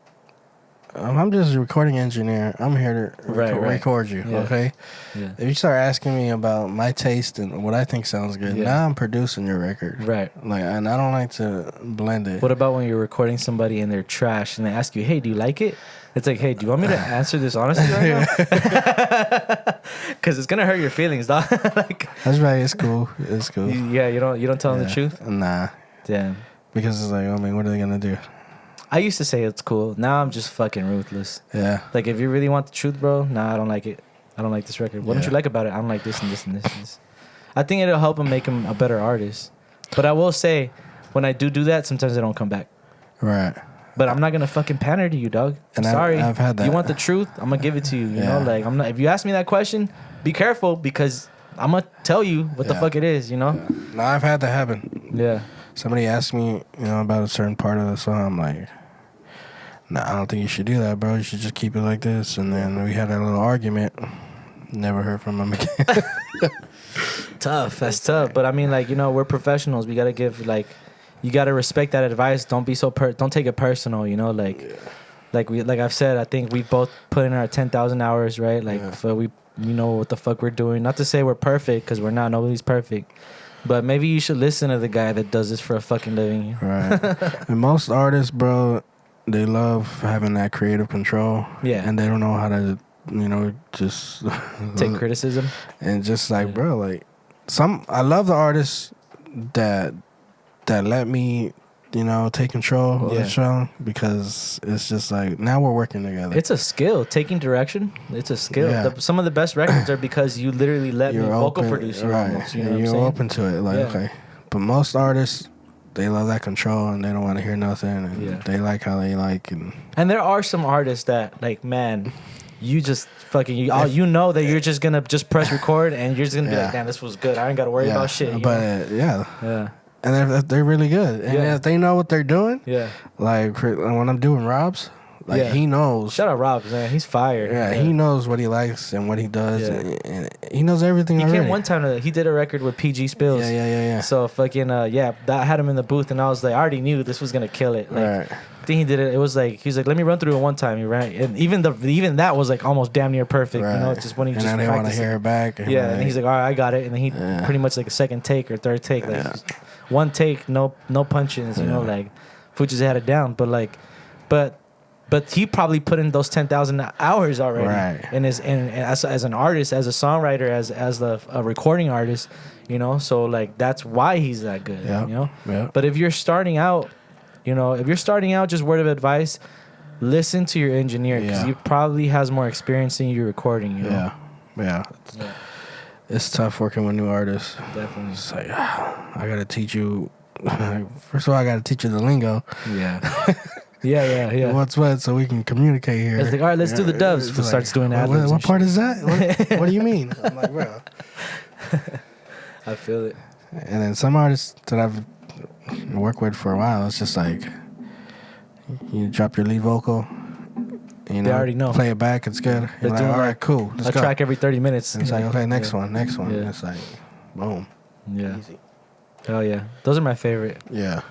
I'm just a recording engineer. I'm here to record you, okay? Yeah. If you start asking me about my taste and what I think sounds good, now I'm producing your record. Right. Like, and I don't like to blend it. What about when you're recording somebody and they're trash and they ask you, hey, do you like it? It's like, hey, do you want me to answer this honestly right now? Because it's going to hurt your feelings, dog. Like, that's right. It's cool. It's cool. You don't tell them the truth? Nah. Damn. Because it's like, I mean, what are they going to do? I used to say it's cool. Now I'm just fucking ruthless. Yeah. Like, if you really want the truth, bro, nah, I don't like it. I don't like this record. What don't you like about it? I don't like this and this and this and this. I think it'll help him make him a better artist. But I will say, when I do that, sometimes I don't come back. Right. But I'm not going to fucking pander to you, dog. I'm sorry. I've had that. You want the truth? I'm going to give it to you. You know, like, I'm not. If you ask me that question, be careful because I'm going to tell you what the fuck it is, you know? Yeah. No, I've had that happen. Yeah. Somebody asked me, you know, about a certain part of the song. I'm like, nah, I don't think you should do that, bro. You should just keep it like this. And then we had a little argument. Never heard from him again. Tough. That's tough. But I mean, like, you know, we're professionals. We got to give, like, you got to respect that advice. Don't be so don't take it personal, you know, like like I've said, I think we both put in our 10,000 hours, right? Like, so we know what the fuck we're doing. Not to say we're perfect, because we're not. Nobody's perfect. But maybe you should listen to the guy that does this for a fucking living. Right. And most artists, bro, they love having that creative control. Yeah. And they don't know how to, just take criticism. And just like, bro, like I love the artists that let me, take control of the show, because it's just like, now we're working together. It's a skill. Taking direction, it's a skill. Yeah. Some of the best records are because you literally let me vocal produce you. Right. Almost, you're open to it. Like, okay. But most artists, they love that control and they don't want to hear nothing. And they like how they like. And there are some artists that, like, man, you just fucking, you know that you're just going to just press record and you're just going to be like, damn, this was good. I ain't got to worry about shit. But, yeah. And they're really good. And if they know what they're doing, like when I'm doing Rob's, like he knows. Shout out Rob's, man. He's fire. Yeah, he knows what he likes and what he does. And he knows everything he already. Came one time, he did a record with PG Spills. Yeah. So fucking, that had him in the booth and I was like, I already knew this was going to kill it. Like, I think he did it. It was like, he was like, let me run through it one time. He ran. And even that was like almost damn near perfect. Right. Just when he just practiced. And then they want to hear it back. And he's like, all right, I got it. And then he pretty much like a second take or third take. Like one take, no punches, like Fuji's had it down. But he probably put in those 10,000 hours already. Right. And as an artist, as a songwriter, as a recording artist, so like that's why he's that good. Yeah. But if you're starting out, just word of advice, listen to your engineer because he probably has more experience than you recording. Yeah. It's tough working with new artists. Definitely. It's like, I gotta teach you. First of all, I gotta teach you the lingo. Yeah. Yeah. What's what, so we can communicate here. It's like, all right, let's do the dubs. Who starts doing ad libs? What part is that? What do you mean? I'm like, bro. I feel it. And then some artists that I've worked with for a while, it's just like, you drop your lead vocal. They already know. Play it back. It's good. You're like, all right, cool. Let's go. Track every 30 minutes. And it's like, okay, next one. Yeah. It's like, boom. Yeah. Easy. Oh yeah, those are my favorite. Yeah.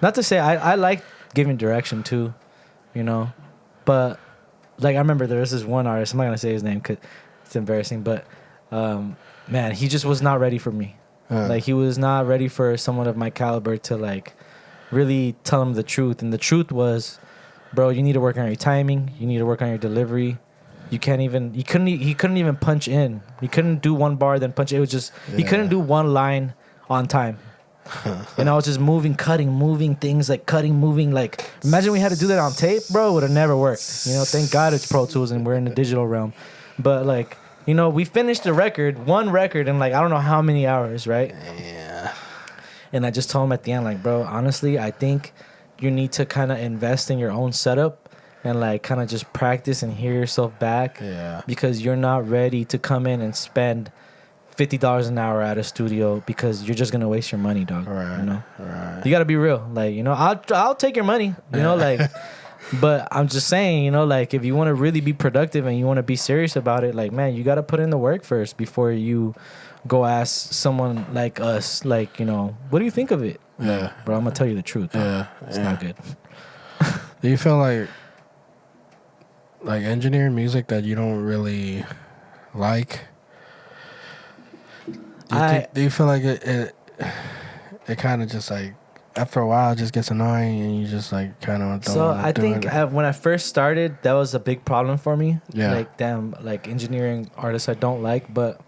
Not to say I like giving direction too, but like I remember there was this one artist. I'm not gonna say his name because it's embarrassing, but man, he just was not ready for me. Like he was not ready for someone of my caliber to like really tell him the truth, and the truth was, bro, you need to work on your timing. You need to work on your delivery. He couldn't even punch in. He couldn't do one bar then punch. It was just he couldn't do one line on time. And I was just moving things like cutting, moving. Like imagine we had to do that on tape, bro. It would have never worked. Thank God it's Pro Tools and we're in the digital realm. But like we finished one record in like I don't know how many hours, right? Yeah. And I just told him at the end, like, bro, honestly, I think you need to kind of invest in your own setup and like kind of just practice and hear yourself back. Yeah. Because you're not ready to come in and spend $50 an hour at a studio because you're just gonna waste your money, dog. Right. Right. You gotta be real. Like, I'll take your money. Like, but I'm just saying, like if you want to really be productive and you want to be serious about it, like, man, you gotta put in the work first before you go ask someone like us, like, what do you think of it? Yeah. Bro, I'm gonna tell you the truth. It's not good. Do you feel like engineering music that you don't really like? Do you feel like it kind of just like after a while it just gets annoying and you just like kind of don't So want to I do think it? when I first started, that was a big problem for me. Yeah. Like, damn, like engineering artists I don't like. But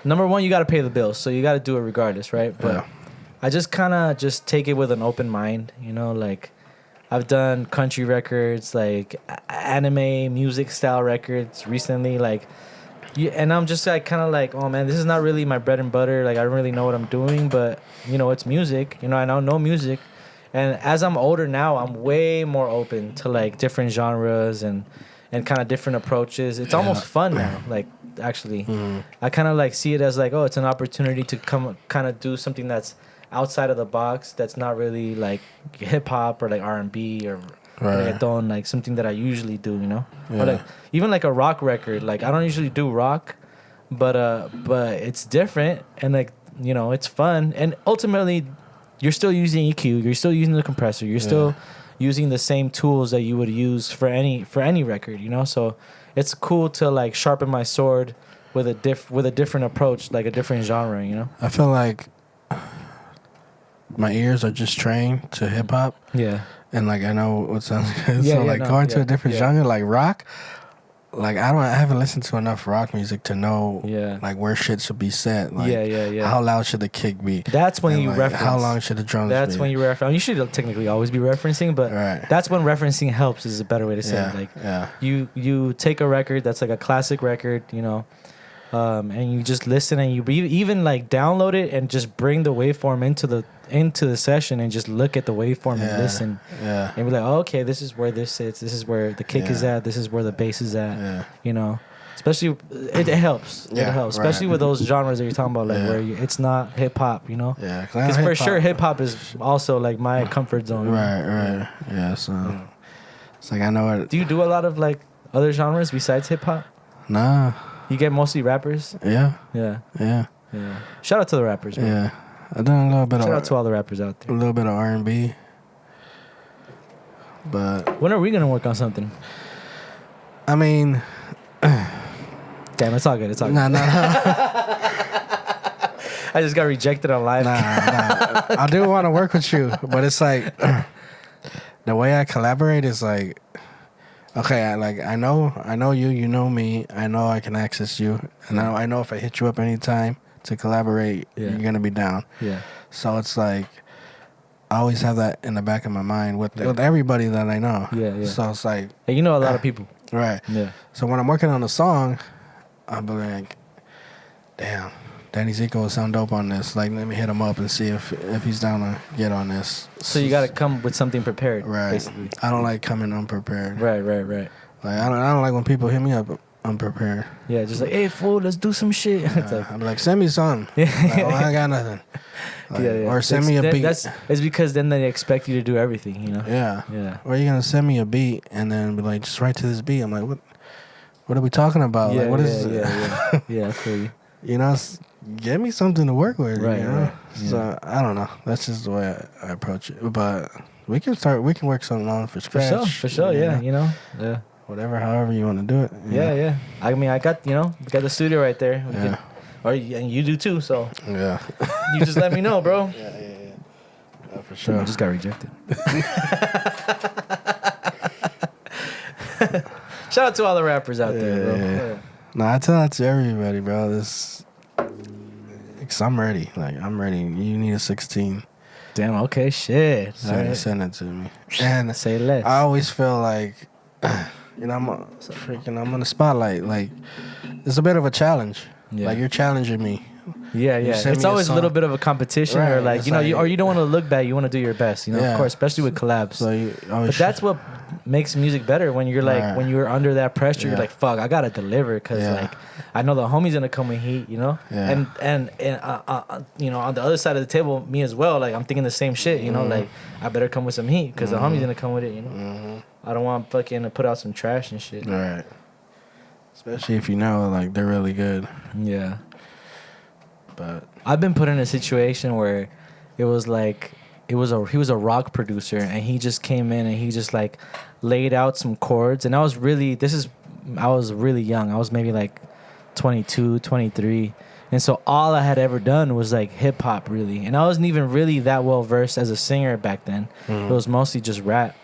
number one, you got to pay the bills, so you got to do it regardless, right? But I just kind of just take it with an open mind, like I've done country records, like anime music style records recently, like. Yeah, and I'm just like kind of like, oh man, this is not really my bread and butter. Like I don't really know what I'm doing, but it's music. I don't know music, and as I'm older now, I'm way more open to like different genres and kind of different approaches. It's almost fun now. Like actually, I kind of like see it as like, oh, it's an opportunity to come kind of do something that's outside of the box. That's not really like hip hop or like R&B or. Reggaeton, like something that I usually do, or like even like a rock record. Like I don't usually do rock, but it's different and like it's fun. And ultimately, you're still using EQ, you're still using the compressor, you're still using the same tools that you would use for any record, So it's cool to like sharpen my sword with a different approach, like a different genre, I feel like my ears are just trained to hip hop. Yeah. and like I know what sounds good. Yeah, So yeah, like no, going to yeah, a different yeah. genre like rock. Like I haven't listened to enough rock music to know Yeah. like where shit should be set. Like Yeah. how loud should the kick be? That's when And, you like, reference. how long should the drums That's be? when you reference. You should technically always be referencing, but Right. that's when referencing helps. Is a better way to say it. Like you take a record that's like a classic record, you know, and you just listen and you even like download it and just bring the waveform into the session and just look at the waveform and listen. Yeah. And be like, oh, okay, this is where this sits. This is where the kick is at. This is where the bass is at. Yeah. You know. Especially, it helps. Yeah, It helps, right. especially with those genres that you're talking about, like Yeah. where it's not hip hop, you know. Yeah, Because for sure, hip hop is also like my comfort zone. Right. Yeah. So it's like I know it. Do you do a lot of like other genres besides hip hop? Nah. You get mostly rappers. Yeah. Yeah. Yeah. Shout out to the rappers. Bro. Yeah. I done a little bit Shout of out to all the rappers out a there. little bit of R&B, but When are we gonna work on something? I mean, Damn, it's all good. It's all good. nah. I just got rejected on live. Nah. I do want to work with you, but it's like the way I collaborate is like, okay, I know you, you know me, I know I can access you, and I know if I hit you up anytime to collaborate, you're gonna be down. Yeah. So it's like I always have that in the back of my mind with everybody that I know. Yeah. So it's like, Hey, you know a lot of people. right. Yeah. So when I'm working on a song, I'll be like, damn, Danny Zico will sound dope on this. Like, let me hit him up and see if he's down to get on this. So you got to come with something prepared, right. basically. I don't like coming unprepared. Right. Like I don't like when people hit me up unprepared. Yeah, just like, hey, fool, let's do some shit. It's like, I'm like, send me something. Yeah. Like, oh, I got nothing. Like, yeah. Or send me a beat. It's because then they expect you to do everything, you know? Yeah. Or you're gonna send me a beat and then be like, just write to this beat. I'm like, what are we talking about? Yeah, like, what is yeah. Yeah, I feel you. You know, give me something to work with. Right, you know? right. So I don't know. That's just the way I approach it. But we can work something on for scratch. For sure, yeah, you know? Yeah. Whatever, however you want to do it. Yeah. I mean, we got the studio right there. Yeah. And you do too, so Yeah. you just let me know, bro. Yeah, for sure. I just got rejected. Shout out to all the rappers out there, bro. Yeah. No, I tell that to everybody, bro. Cause I'm ready. Like, I'm ready. You need a 16. Damn, okay, shit. Send it to me. And say less. I always feel like, you know, I'm on the spotlight. Like, it's a bit of a challenge. Yeah. Like, you're challenging me. Yeah. send It's me a always a little song. bit of a competition, Right, or like it's or you don't want to look bad. You want to do your best, you know. Yeah. Of course, especially with collabs. So you always But that's what makes music better when you're like Right. when you're under that pressure. You're Yeah. like, fuck, I gotta deliver because Yeah. like I know the homie's gonna come with heat, you know. Yeah. And you know, on the other side of the table, me as well. Like I'm thinking the same shit, you know. Like I better come with some heat because the homie's gonna come with it, you know. I don't want fucking to put out some trash and shit. Right. Especially if you know, like, they're really good. Yeah. But I've been put in a situation where it was like he was a rock producer and he just came in and he just like laid out some chords and I was really young. I was maybe like 22, 23. And so all I had ever done was like hip hop really. And I wasn't even really that well versed as a singer back then. It was mostly just rap.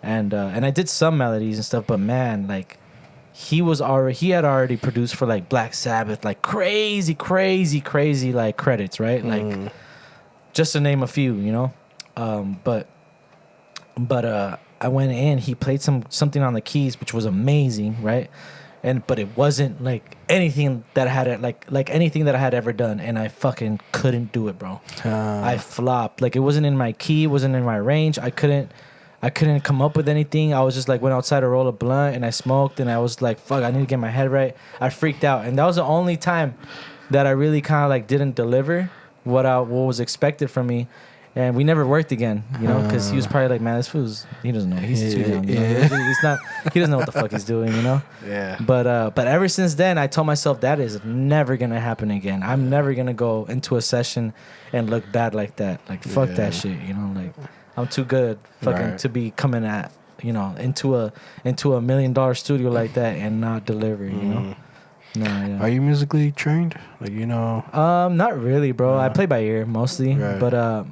And I did some melodies and stuff, but man, like he had already produced for like Black Sabbath, like crazy like credits, right? Like just to name a few, you know. But I went in, he played something on the keys, which was amazing, right? But it wasn't like anything that I had like anything that I had ever done, and I fucking couldn't do it, bro. I flopped. Like it wasn't in my key, it wasn't in my range. I couldn't come up with anything. I was just like went outside to roll a blunt and I smoked and I was like, fuck, I need to get my head right. I freaked out. And that was the only time that I really kind of like didn't deliver what was expected from me. And we never worked again, you know, because he was probably like, man, this fool's, he doesn't know. He's too young. You know? He doesn't know what the fuck he's doing, you know? Yeah. But ever since then, I told myself that is never going to happen again. I'm never going to go into a session and look bad like that. Like, fuck that shit, you know? Like, I'm too good fucking to be coming at, you know, into a $1 million studio like that and not deliver, you know? No, yeah. Are you musically trained? Like, you know? Not really, bro. I play by ear mostly, Right. but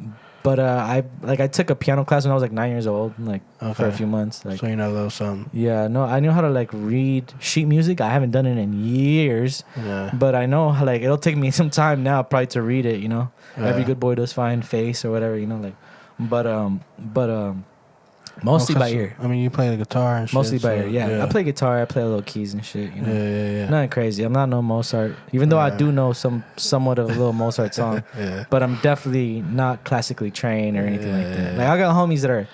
But I took a piano class when I was like 9 years old, like for a few months. Like, so you know a little something. Yeah, no, I knew how to like read sheet music. I haven't done it in years. Yeah. But I know how, like, it'll take me some time now probably to read it, you know. Yeah. Every good boy does find face or whatever, you know, like but mostly by ear. I mean, you play the guitar and shit. Mostly by ear, yeah. I play guitar, I play little keys and shit, you know. Yeah. Nothing crazy. I'm not no Mozart. Even though I do know somewhat of a little Mozart song. Yeah. But I'm definitely not classically trained or anything like that. Like, I got homies that are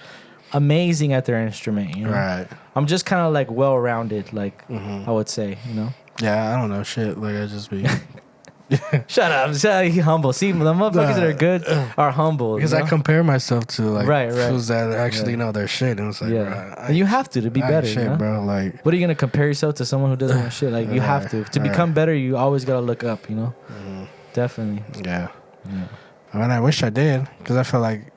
amazing at their instrument, you know. Right. I'm just kind of like well rounded, like I would say, you know. Yeah, I don't know shit. Like, I just be Shut up, you humble. See, the motherfuckers that are good are humble. because I compare myself to like Right. fools that actually know their shit, and it's like, Yeah, bro, and you have to be better, shit, you know? bro. Like, What are you gonna compare yourself to someone who doesn't know shit? Like, you have to become better. You always gotta look up, you know. Definitely. yeah. I mean, I wish I did because I feel like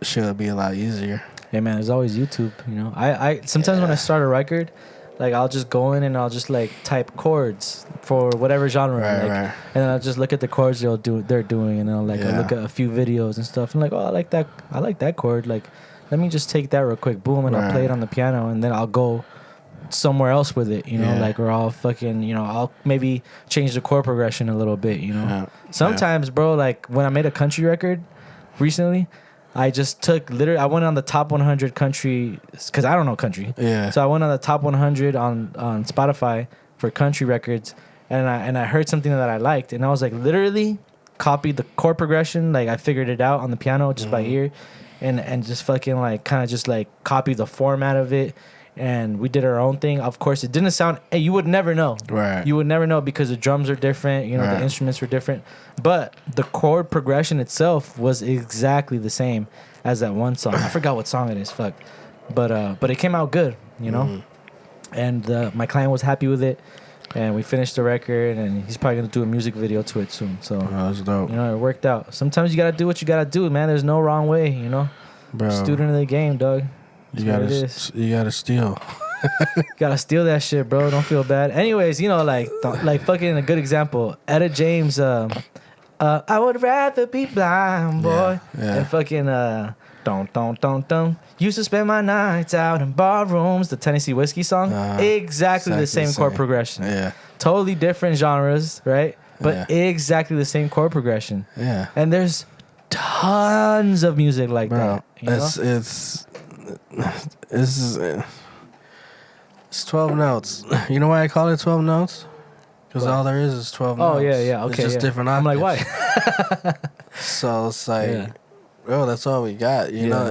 shit would be a lot easier. Hey man, there's always YouTube, you know. I sometimes when I start a record, like, I'll just go in and I'll just like type chords for whatever genre, and then I'll just look at the chords they're doing, and I'll like I'll look at a few videos and stuff, and like, oh, I like that chord, like, let me just take that real quick, boom, and I'll play it on the piano, and then I'll go somewhere else with it, you know, like, or I'll fucking, you know, I'll maybe change the chord progression a little bit, you know. Sometimes, bro, like when I made a country record recently, I just took I went on the top 100 country, because I don't know country. Yeah. So I went on the top 100 on Spotify for country records, and I heard something that I liked, and I was like, literally copied the chord progression, like I figured it out on the piano just by ear, and just fucking like kind of just like copied the format of it, and we did our own thing. Of course, it didn't sound. Hey, you would never know. Right. You would never know because the drums are different. You know, the instruments were different, but the chord progression itself was exactly the same as that one song. I forgot what song it is. Fuck. But it came out good. You know, and my client was happy with it, and we finished the record, and he's probably gonna do a music video to it soon. So that's dope. You know, it worked out. Sometimes you gotta do what you gotta do, man. There's no wrong way. You know, bro. Student of the game, dog. You gotta steal. Gotta steal that shit, bro. Don't feel bad. Anyways, you know, like fucking a good example. Etta James, I would rather be blind, boy. And fucking don't. Used to spend my nights out in bar rooms. The Tennessee Whiskey song. Exactly the same chord progression. Yeah. Totally different genres, right? But exactly the same chord progression. Yeah. And there's tons of music like that. You know? It's 12 notes. You know why I call it 12 notes? Because all there is 12 notes. Oh, yeah. Okay. It's just different octaves. I'm like, why? So it's like, bro, that's all we got. You know,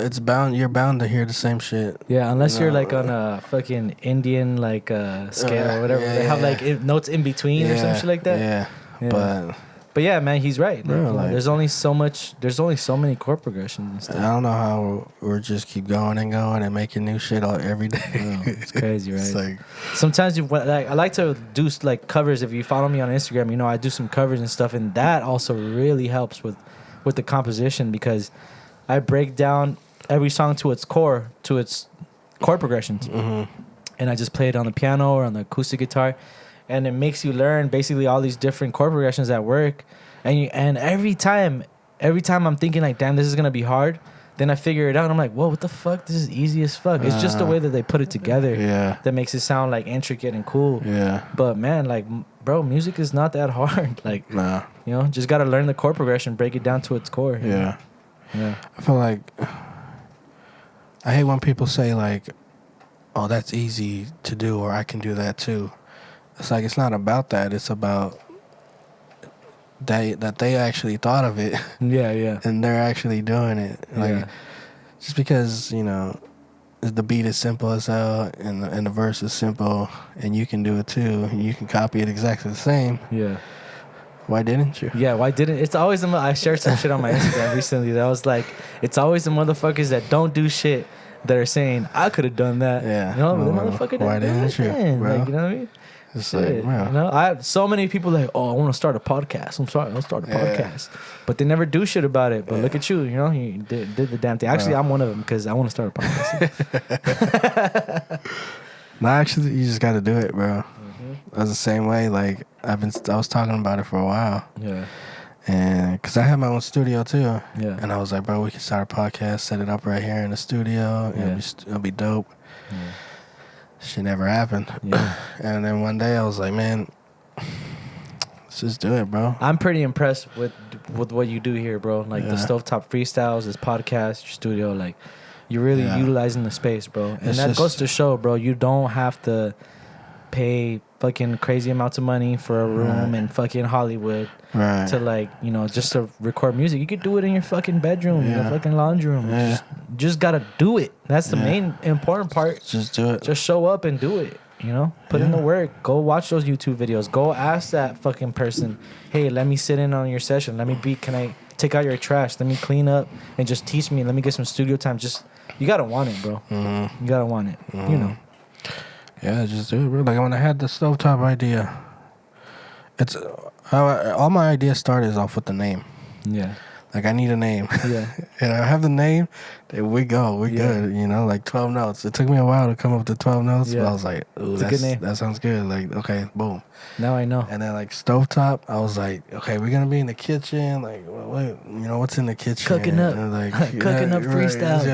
you're bound to hear the same shit. Yeah, unless you're like on a fucking Indian like scale or whatever. They have like notes in between or some shit like that. Yeah. But yeah, man, he's right. Like, there's only so many chord progressions and stuff. I don't know how we're just keep going and making new shit every day. It's crazy, right? It's like, sometimes I like to do like covers. If you follow me on Instagram, you know I do some covers and stuff, and that also really helps with the composition, because I break down every song to its chord progressions, and I just play it on the piano or on the acoustic guitar. And it makes you learn basically all these different chord progressions that work. And every time I'm thinking like, damn, this is gonna be hard. Then I figure it out and I'm like, whoa, what the fuck? This is easy as fuck. It's just the way that they put it together that makes it sound like intricate and cool. Yeah. But man, like, bro, music is not that hard. Like, you know, just gotta learn the chord progression, break it down to its core. Yeah. I feel like I hate when people say like, oh, that's easy to do, or I can do that too. It's like, it's not about that. It's about that they actually thought of it. Yeah. And they're actually doing it. Like, just because, you know, the beat is simple as hell and the verse is simple and you can do it too and you can copy it exactly the same. Yeah. Why didn't you? Yeah, why didn't? It's always I shared some shit on my Instagram recently that was like, it's always the motherfuckers that don't do shit that are saying, I could have done that. Yeah. You know, the motherfucker why didn't you? Like, you know what I mean? It's shit, like, you know, I have so many people like, oh, I want to start a podcast. I'll start a podcast, but they never do shit about it. But look at you, you know, you did the damn thing. Actually, I'm one of them because I want to start a podcast. No, actually, you just got to do it, bro. I was the same way. Like I was talking about it for a while. Yeah. And because I had my own studio too. Yeah. And I was like, bro, we can start a podcast, set it up right here in the studio. Yeah. It'll be dope. Yeah. Shit never happened. Yeah. And then one day I was like, man, let's just do it, bro. I'm pretty impressed with what you do here, bro. Like the Stovetop Freestyles, this podcast, your studio. Like you're really utilizing the space, bro. And that goes to show, bro, you don't have to pay fucking crazy amounts of money for a room in fucking Hollywood to like, you know, just to record music. You could do it in your fucking bedroom, in your fucking laundry room. Just gotta do it. That's the main important part. Just do it. Just show up and do it. You know, put in the work. Go watch those YouTube videos. Go ask that fucking person, hey, let me sit in on your session. Can I take out your trash? Let me clean up and just teach me. Let me get some studio time. Just, you gotta want it, bro. You gotta want it. You know. Yeah, just do it, bro. Like when I had the stovetop idea, it's all my ideas started off with the name. Yeah. Like I need a name. Yeah. And I have the name, then we go. We good. You know, like 12 notes. It took me a while to come up with 12 notes, but I was like, ooh, that's a good name. That sounds good. Like, okay, boom. Now I know. And then like stovetop, I was like, okay, we're gonna be in the kitchen. Like, what you know, what's in the kitchen? Cooking up. And like Cooking up freestyles.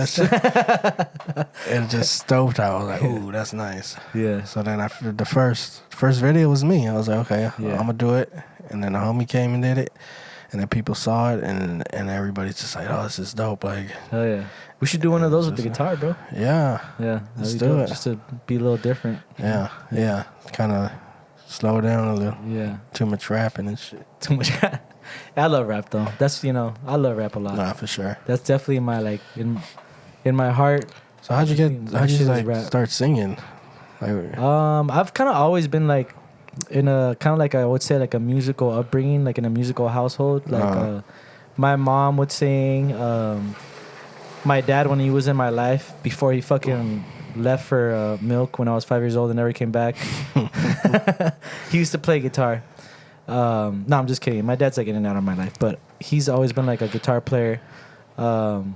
And just stovetop. I was like, ooh, that's nice. Yeah. So then after the first video was me. I was like, okay, I'm gonna do it. And then the homie came and did it. And then people saw it, and everybody's just like, oh, this is dope. Like, oh, yeah. We should do one of those with the guitar, bro. Yeah. Yeah. Let's do it. Just to be a little different. Yeah. Yeah. Kind of slow down a little. Yeah. Too much rapping and shit. Too much rap. I love rap, though. That's, you know, I love rap a lot. Nah, for sure. That's definitely my, like, in my heart. So how'd you like start singing? Like, I've kind of always been, like, in a kind of like I would say like a musical upbringing, like in a musical household. Like my mom would sing. My dad, when he was in my life before he fucking left for milk when I was 5 years old and never came back, he used to play guitar. No, I'm just kidding. My dad's like in and out of my life, but he's always been like a guitar player. And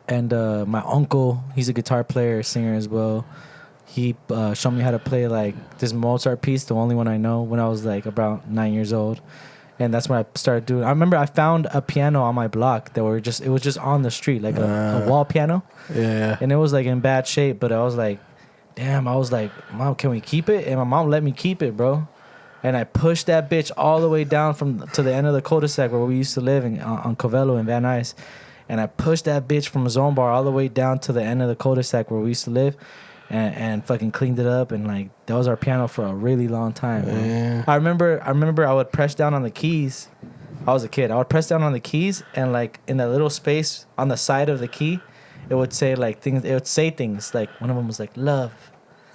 my uncle, he's a guitar player, singer as well. He showed me how to play like this Mozart piece, the only one I know, when I was like about 9 years old, and that's when I started doing. I remember I found a piano on my block that it was just on the street, like a wall piano. Yeah. And it was like in bad shape, but I was like, damn. I was like, Mom, can we keep it? And my mom let me keep it, bro. And I pushed that bitch all the way down to the end of the cul-de-sac where we used to live on Covello in Van Nuys, and I pushed that bitch from Zone Bar all the way down to the end of the cul-de-sac where we used to live. And fucking cleaned it up, and like that was our piano for a really long time. Yeah. I remember I would press down on the keys. I was a kid. I would press down on the keys, and like in that little space on the side of the key, it would say like things. It would say things like one of them was like love,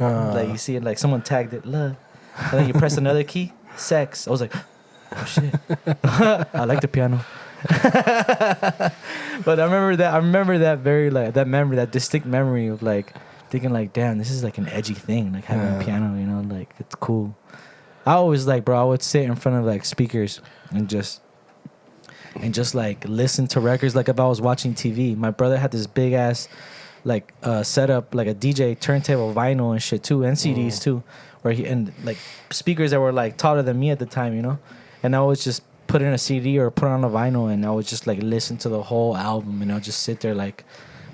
like you see it like someone tagged it love, and then you press another key, sex. I was like, oh shit, I like the piano. But I remember that very like that distinct memory of like. Thinking like, damn, this is like an edgy thing, like having a piano, you know, like it's cool. I always like, bro, I would sit in front of like speakers and just like listen to records like if I was watching TV. My brother had this big ass like setup, like a DJ turntable, vinyl and shit too, and CDs too, where and like speakers that were like taller than me at the time, you know, and I would just put in a CD or put on a vinyl and I would just like listen to the whole album and I'll just sit there like.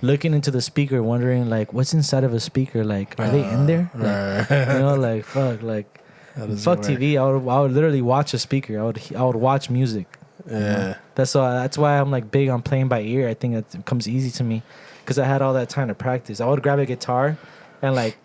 Looking into the speaker, wondering like, what's inside of a speaker? Like, are they in there? Like, you know, like fuck TV. I would literally watch a speaker. I would watch music. Yeah. You know? That's why I'm like big on playing by ear. I think it comes easy to me because I had all that time to practice. I would grab a guitar and like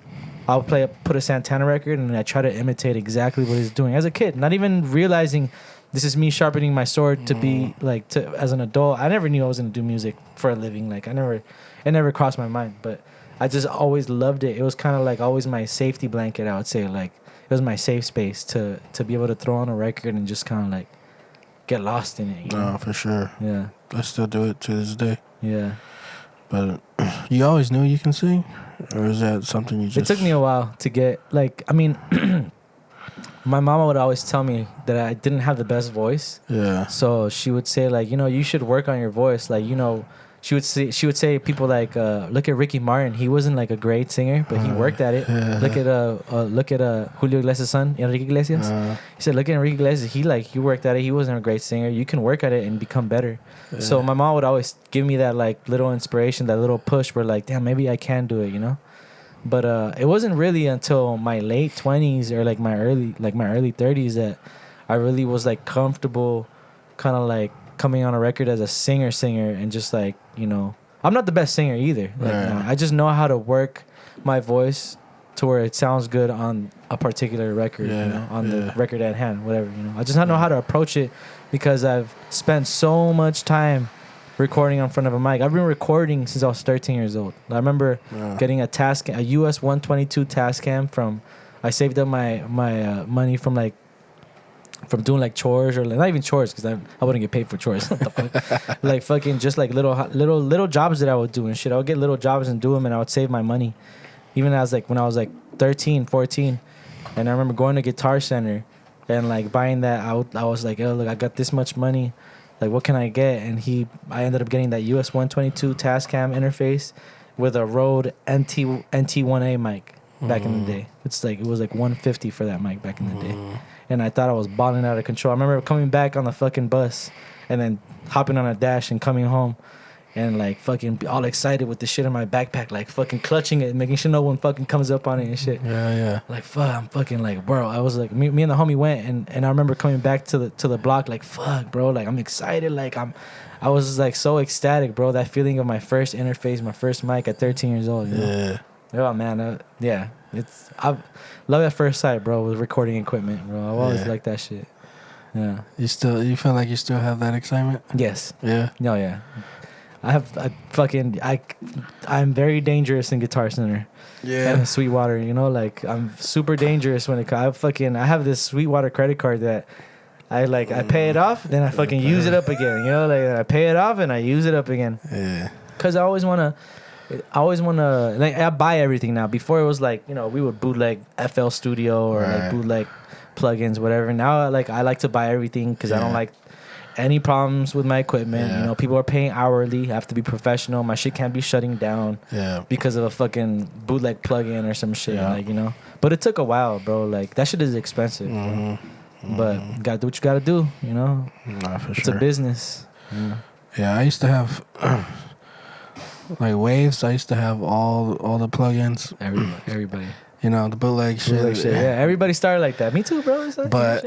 I would put a Santana record and I try to imitate exactly what he's doing as a kid, not even realizing. This is me sharpening my sword to be like as an adult. I never knew I was gonna do music for a living. Like it never crossed my mind. But I just always loved it. It was kind of like always my safety blanket. I would say like it was my safe space to be able to throw on a record and just kind of like get lost in it. No, for sure. Yeah. I still do it to this day. Yeah. But you always knew you can sing, or is that something you just? It took me a while to get like. I mean. My mama would always tell me that I didn't have the best voice. Yeah. So she would say, like, you know, you should work on your voice. Like, you know, she would say people like look at Ricky Martin. He wasn't like a great singer, but he worked at it. Look at Julio Iglesias' son, Enrique Iglesias. He said, look at Enrique Iglesias. He worked at it. He wasn't a great singer. You can work at it and become better. Yeah. So my mom would always give me that like little inspiration, that little push where like, damn, maybe I can do it, you know. But it wasn't really until my late 20s or like my early 30s that I really was like comfortable, kind of like coming on a record as a singer and just like, you know, I'm not the best singer either. Like, no, I just know how to work my voice to where it sounds good on a particular record, you know, on the record at hand, whatever, you know. I just know how to approach it because I've spent so much time recording in front of a mic. I've been recording since I was 13 years old. I remember getting a US 122 Tascam from, I saved up my money from like, from doing like chores or like, not even chores because I wouldn't get paid for chores. Like fucking just like little jobs that I would do and shit. I would get little jobs and do them and I would save my money. Even as like when I was like 13, 14. And I remember going to Guitar Center and like buying that. I was like, oh, look, I got this much money. Like, what can I get? And I ended up getting that US 122 Tascam interface with a Rode NT1A mic back in the day. It's like, it was like $150 for that mic back in the day. And I thought I was balling out of control. I remember coming back on the fucking bus and then hopping on a dash and coming home and like fucking all excited with the shit in my backpack, like fucking clutching it, making sure no one fucking comes up on it and shit. Yeah. Like, fuck, I'm fucking like, bro. I was like, me and the homie went and I remember coming back to the block like, fuck, bro. Like, I'm excited. Like, I was like so ecstatic, bro. That feeling of my first interface, my first mic at 13 years old. You know? Oh, man. I love at first sight, bro, with recording equipment, bro. I've always liked that shit. Yeah. You feel like you still have that excitement? Yes. Yeah. No, yeah. I'm very dangerous in Guitar Center. Yeah. And Sweetwater, you know, like I'm super dangerous when I have this Sweetwater credit card that I pay it off, then I fucking use it up again, you know, like I pay it off and I use it up again. Yeah. Cause I always wanna like I buy everything now. Before it was like, you know, we would bootleg FL Studio or like bootleg plugins, whatever. Now I like to buy everything because I don't like any problems with my equipment. You know, people are paying hourly. I have to be professional. My shit can't be shutting down because of a fucking bootleg plugin or some shit. Like, you know. But it took a while, bro. Like that shit is expensive. But you gotta do what you gotta do, you know. Nah, for it's sure. a business. Yeah, I used to have like Waves. I used to have all the plugins. Everybody. You know, the bootleg shit. Yeah, everybody started like that. Me too, bro. But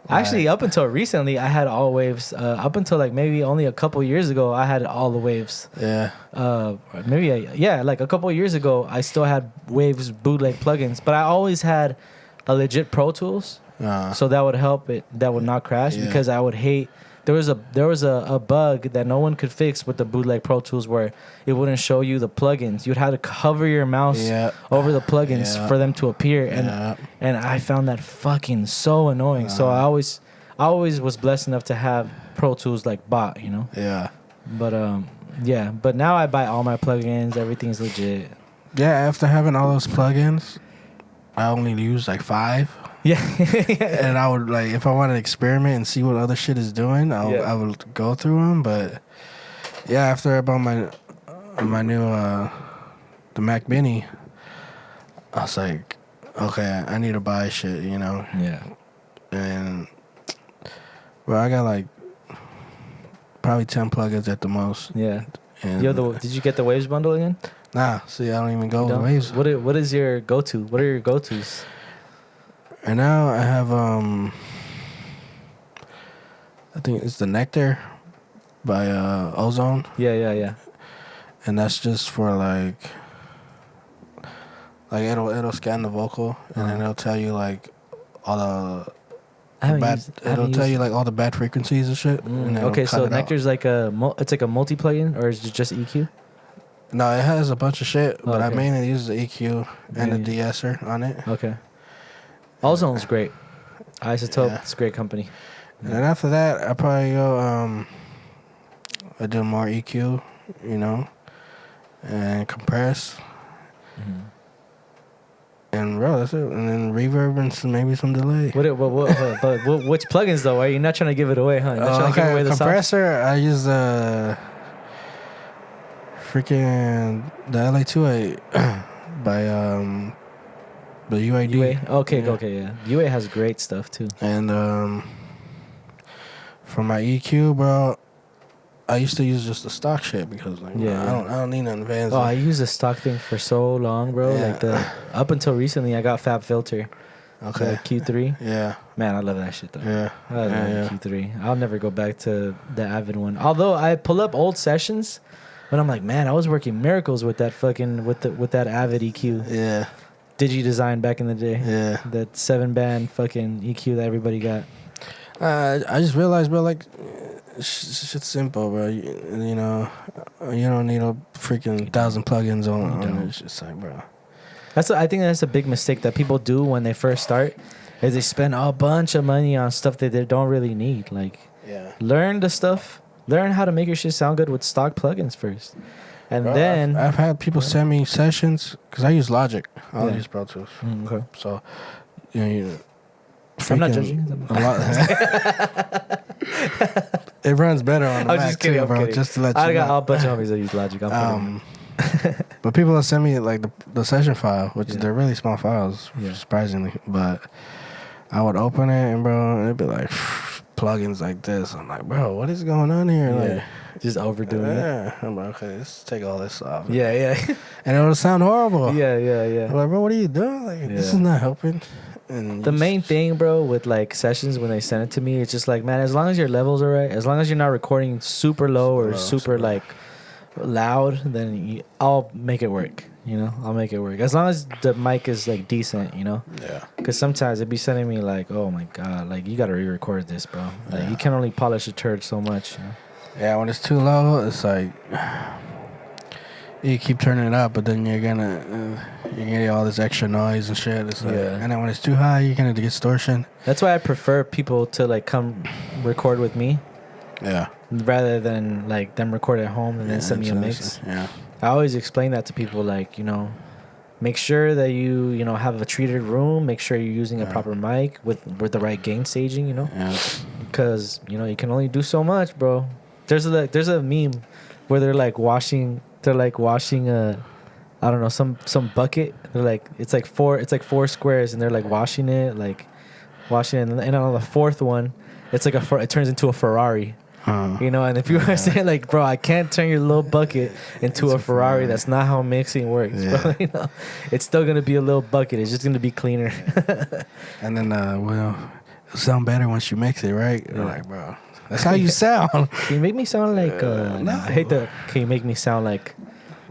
actually, up until recently, I had all Waves. Up until like maybe only a couple years ago, I had all the Waves. Yeah. Like a couple years ago, I still had Waves bootleg plugins, but I always had a legit Pro Tools, so that would help it. That would not crash because I would hate. There was a bug that no one could fix with the bootleg Pro Tools where it wouldn't show you the plugins. You'd have to hover your mouse over the plugins for them to appear, and I found that fucking so annoying. So I always was blessed enough to have Pro Tools like bought, you know. Yeah. But now I buy all my plugins. Everything's legit. Yeah, after having all those plugins, I only use like 5. Yeah. And I would like, if I wanted to experiment and see what other shit is doing, I would go through them. But yeah, after I bought my new the Mac Mini, I was like, okay, I need to buy shit, you know. Yeah. And well, I got like probably 10 plugins at the most. Yeah. And did you get the Waves bundle again? Nah, see, I don't even go with Waves. What is your go-to? What are your go-tos? And now I have I think it's the Nectar by Ozone. Yeah. And that's just for like it'll scan the vocal and then it'll tell you like all it'll tell you like all the bad frequencies and shit. And okay, so Nectar's like it's like a multi plugin, or is it just EQ? No, it has a bunch of shit, but I mainly use the EQ and the de-esser on it. Okay. Ozone's great. Isotope, it's a great company. And then after that, I probably go, I do more EQ, you know, and compress. And bro, that's it. And then reverb and maybe some delay. Which plugins though? Are you not trying to give it away, huh? You're not trying to give away the compressor. sauce? I use freaking the LA2A by the UAD. UA. Okay, Yeah. okay, yeah. UA has great stuff too. And for my EQ, bro, I used to use just the stock shit because like Yeah. I don't need nothing fancy. Oh, I used the stock thing for so long, bro. Yeah. Like up until recently, I got Fab Filter. Okay. The Q3. Yeah. Man, I love that shit though. Yeah. I love Yeah. Q3. I'll never go back to the Avid one. Although I pull up old sessions, but I'm like, man, I was working miracles with that fucking with that Avid EQ. Yeah. Digi Design back in the day. Yeah. That 7-band fucking EQ that everybody got. I just realized, bro, like, shit's simple, bro. You know, you don't need a freaking 1,000 plugins on it. It's just like, bro. I think that's a big mistake that people do when they first start, is they spend a bunch of money on stuff that they don't really need. Like, Yeah. learn how to make your shit sound good with stock plugins first, and Bro, then I've had people send me sessions because I use Logic. I don't Yeah. use Pro Tools. Okay. So, you know, I'm not freaking judging. a lot. It runs better on the I'm Mac just kidding, too, I'm bro. kidding. Just to let you I got know. a bunch of homies that use Logic. I'm But people will send me like the session file, which Yeah. they're really small files, Yeah. surprisingly. But I would open it and bro, it'd be like plugins like this. I'm like, bro, what is going on here? yeah, just overdoing it. Yeah. I'm like, okay, let's take all this off. Yeah, yeah, And it would sound horrible. yeah, yeah, I'm yeah. like, bro, what are you doing? Like, this is Yeah. not helping. And The main thing, bro, with like sessions when they send it to me, it's just like, man, as long as your levels are right, as long as you're not recording super low or super like loud, then I'll make it work. You know, I'll make it work as long as the mic is like decent. You know, Yeah. because sometimes it'd be sending me like, oh my god, like you gotta re-record this, bro. Like Yeah. you can only polish a turd so much. You know? Yeah, when it's too low, it's like you keep turning it up, but then you're gonna get all this extra noise and shit. It's like, Yeah. and then when it's too high, you're gonna get distortion. That's why I prefer people to like come record with me Yeah. rather than like them record at home and then send me a mix. Yeah. I always explain that to people, like, you know, make sure that you know, have a treated room. Make sure you're using a proper mic with the right gain staging, you know, Yeah. because, you know, you can only do so much, bro. There's a meme where they're like washing I don't know, some bucket. They're like, it's like four squares and they're like washing it and on the fourth one, it's like it turns into a Ferrari. You know, and if you were saying like, bro, I can't turn your little bucket into a Ferrari. That's not how mixing works, bro. You know, it's still gonna be a little bucket. It's just gonna be cleaner. And then, well, it'll sound better once you mix it, right? You're like, bro, that's how you sound. Can you make me sound like? no. I hate that. Can you make me sound like?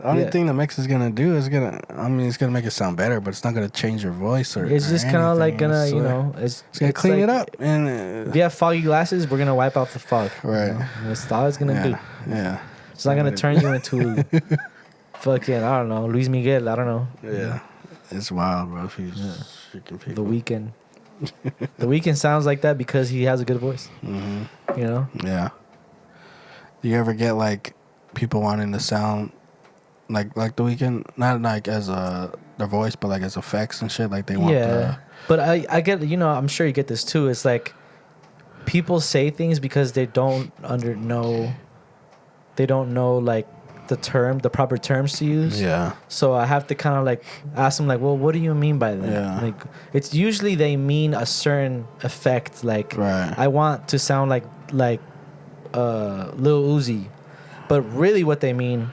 The only Yeah. thing the mix is gonna do is it's gonna make it sound better, but it's not gonna change your voice or. It's just kind of like anything. gonna, It's you like- know, it's gonna clean like, it up and. If you have foggy glasses, we're gonna wipe out the fog. Right. You know? That's all it's gonna do. Yeah. It's not gonna turn you into fucking, I don't know, Luis Miguel. I don't know. Yeah. It's wild, bro. If you freaking people. The Weeknd. The Weeknd sounds like that because he has a good voice. Mm-hmm. You know. Yeah. Do you ever get like people wanting to sound like The Weeknd, not like as their voice, but like as effects and shit? Like they want. Yeah, but I get, you know, I'm sure you get this too. It's like people say things because they don't know like the proper terms to use. Yeah. So I have to kind of like ask them like, well, what do you mean by that? Yeah. Like it's usually they mean a certain effect. Like Right. I want to sound like Lil Uzi, but really what they mean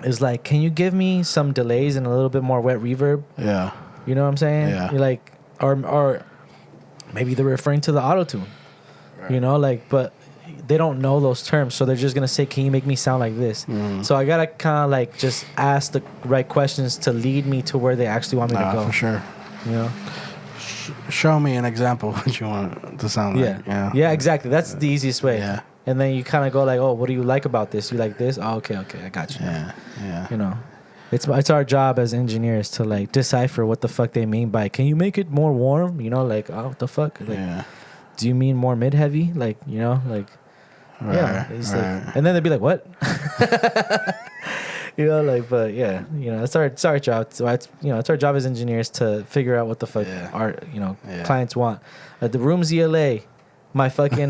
is like, can you give me some delays and a little bit more wet reverb? Yeah. You know what I'm saying? Yeah. You're like, or maybe they're referring to the auto tune. Right. You know, like, but they don't know those terms, so they're just gonna say, "Can you make me sound like this?" So I gotta kind of like just ask the right questions to lead me to where they actually want me to go. For sure. You know? Show me an example of what you want to sound like. Yeah. Yeah. Exactly. That's the easiest way. Yeah. And then you kind of go like, "Oh, what do you like about this? You like this? Oh, okay, I got you." Yeah. Yeah. You know, it's our job as engineers to like decipher what the fuck they mean by, "Can you make it more warm?" You know, like, oh, what the fuck? Like, Yeah. do you mean more mid heavy? Like, you know, like, Right. yeah. It's Right. like, and then they'd be like, "What?" You know, like, but yeah, you know, it's our job. So it's our job as engineers to figure out what the fuck Yeah. our Yeah. clients want. The Room's ELA. My fucking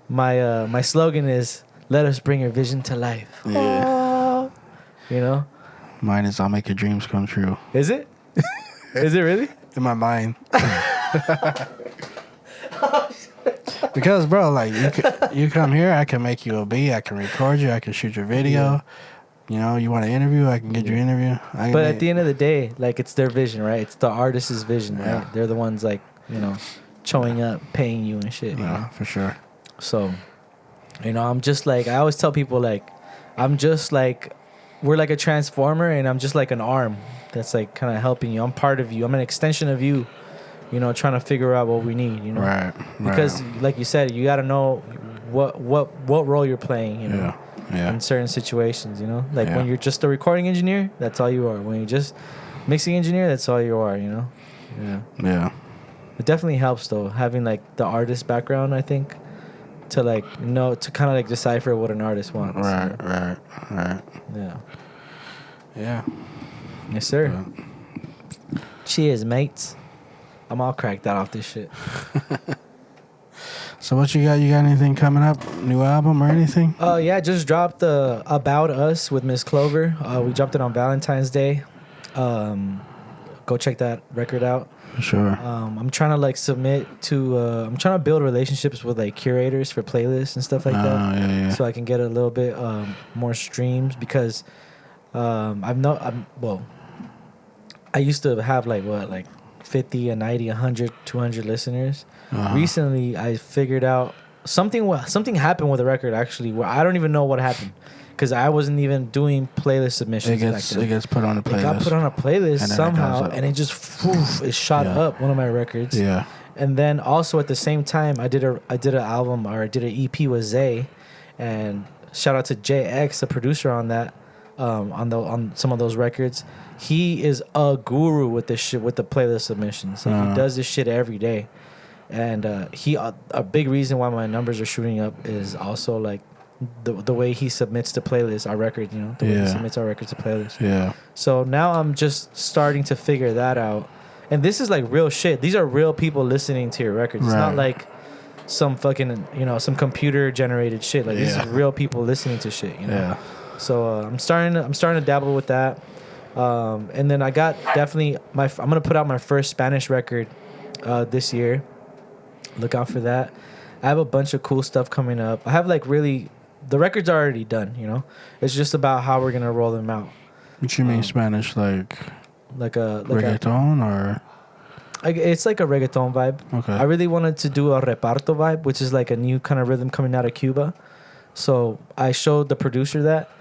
my slogan is, "Let us bring your vision to life." Yeah. You know? Mine is I'll make your dreams come true. Is it? Is it really? In my mind. Because, bro, like, you come here, I can make you a beat, I can record you, I can shoot your video. Yeah. You know, you want an interview, I can get you an interview. But at the end of the day, like, it's their vision, right? It's the artist's vision, right? Yeah. They're the ones, like, you know, showing up, paying you and shit. Yeah, you know? For sure. So, you know, I'm just like, I always tell people, like, I'm just like, we're like a transformer, and I'm just like an arm that's, like, kind of helping you. I'm part of you. I'm an extension of you, you know, trying to figure out what we need, you know? Right. Because, like you said, you got to know what role you're playing, you know? Yeah. Yeah. In certain situations, you know, like when you're just a recording engineer, that's all you are. When you're just mixing engineer, that's all you are, you know. Yeah. It definitely helps though, having like the artist background. I think to like know to kind of like decipher what an artist wants. Right. You know? Right. Yeah. Yes, sir. Yeah. Cheers, mates. I'm all cracked out off this shit. So what you got? You got anything coming up? New album or anything? Yeah, just dropped the About Us with Miss Clover. We dropped it on Valentine's Day. Go check that record out. Sure. I'm trying to like submit to. I'm trying to build relationships with like curators for playlists and stuff like that. Yeah. So I can get a little bit more streams because I used to have like 50, 90, 100, 200 listeners. Recently, I figured out something happened with the record actually where I don't even know what happened because I wasn't even doing playlist submissions. It gets put on a playlist. It got put on a playlist somehow, and it just it shot up one of my records. Yeah. And then also at the same time, I did an album or I did an EP with Zay, and shout out to JX, the producer on that, on some of those records. He is a guru with this shit, with the playlist submissions. Like, he does this shit every day. And a big reason why my numbers are shooting up is also like the way he submits to playlists, our record, you know, the way he submits our records to playlists. Yeah. So now I'm just starting to figure that out. And this is like real shit. These are real people listening to your records. It's not like some fucking, you know, some computer generated shit. Like these are real people listening to shit, you know. Yeah. So I'm starting to dabble with that. And then I got definitely I'm gonna put out my first Spanish record this year. Look out for that. I have a bunch of cool stuff coming up. I have like really, the record's are already done, you know. It's just about how we're gonna roll them out. What you mean Spanish, like reggaeton or? It's like a reggaeton vibe. Okay. I really wanted to do a reparto vibe, which is like a new kind of rhythm coming out of Cuba. So I showed the producer that,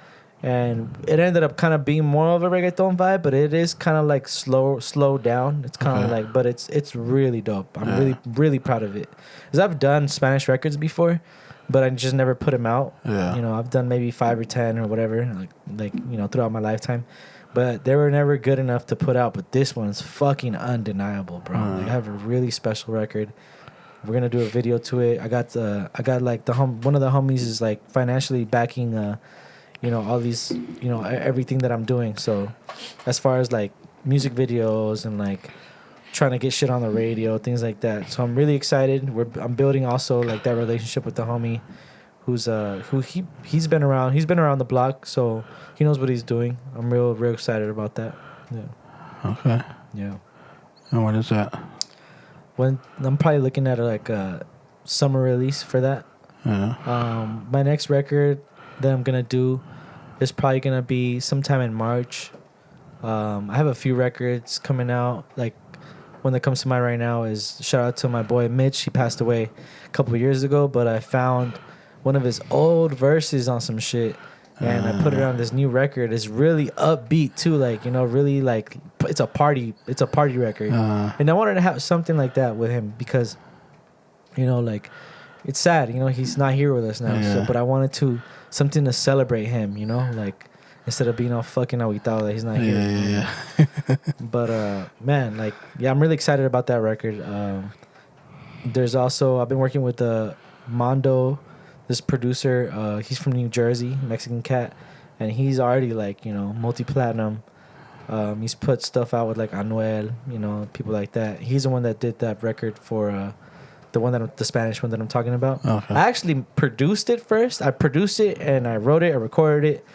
and it ended up kind of being more of a reggaeton vibe, but it is kind of like slow down. It's kind of like, but it's really dope. I'm really proud of it. Because I've done Spanish records before, but I just never put them out. Yeah. You know, I've done maybe 5 or 10 or whatever, like you know, throughout my lifetime. But they were never good enough to put out. But this one's fucking undeniable, bro. Like, I have a really special record. We're gonna do a video to it. I got like one of the homies is like financially backing you know, all these, you know, everything that I'm doing. So as far as like music videos and like trying to get shit on the radio, things like that. So I'm really excited. I'm building also like that relationship with the homie he's been around the block, so he knows what he's doing. I'm real excited about that. Yeah. Okay. Yeah. And what is that? When I'm probably looking at like a summer release for that. Yeah. My next record that I'm gonna do is probably gonna be sometime in March. I have a few records coming out. Like one that comes to mind right now is shout out to my boy Mitch. He passed away a couple of years ago, but I found one of his old verses on some shit, and I put it on this new record. It's really upbeat too, like, you know, really like it's a party record. And I wanted to have something like that with him because, you know, like it's sad, you know, he's not here with us now. Yeah. So, but I wanted something to celebrate him, you know, like instead of being all fucking aguitado that he's not here. Yeah. But man, like, yeah, I'm really excited about that record. There's also, I've been working with Mondo, this producer. He's from New Jersey, Mexican cat, and he's already like, you know, multi-platinum. He's put stuff out with like Anuel, you know, people like that. He's the one that did that record for the Spanish one that I'm talking about. Okay. I actually produced it first. I produced it and I wrote it, I recorded it.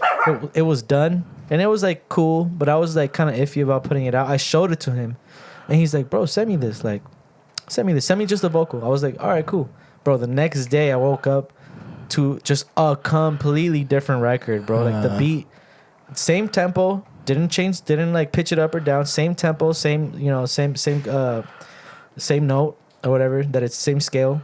It was done, And it was like cool, but I was like kind of iffy about putting it out. I showed it to him, and he's like, "Bro, send me this. Like, send me this. Send me just the vocal." I was like, "All right, cool." Bro, the next day I woke up to just a completely different record, bro. Like the beat, same tempo, didn't change, didn't like pitch it up or down. Same tempo, same same note or whatever. That it's same scale,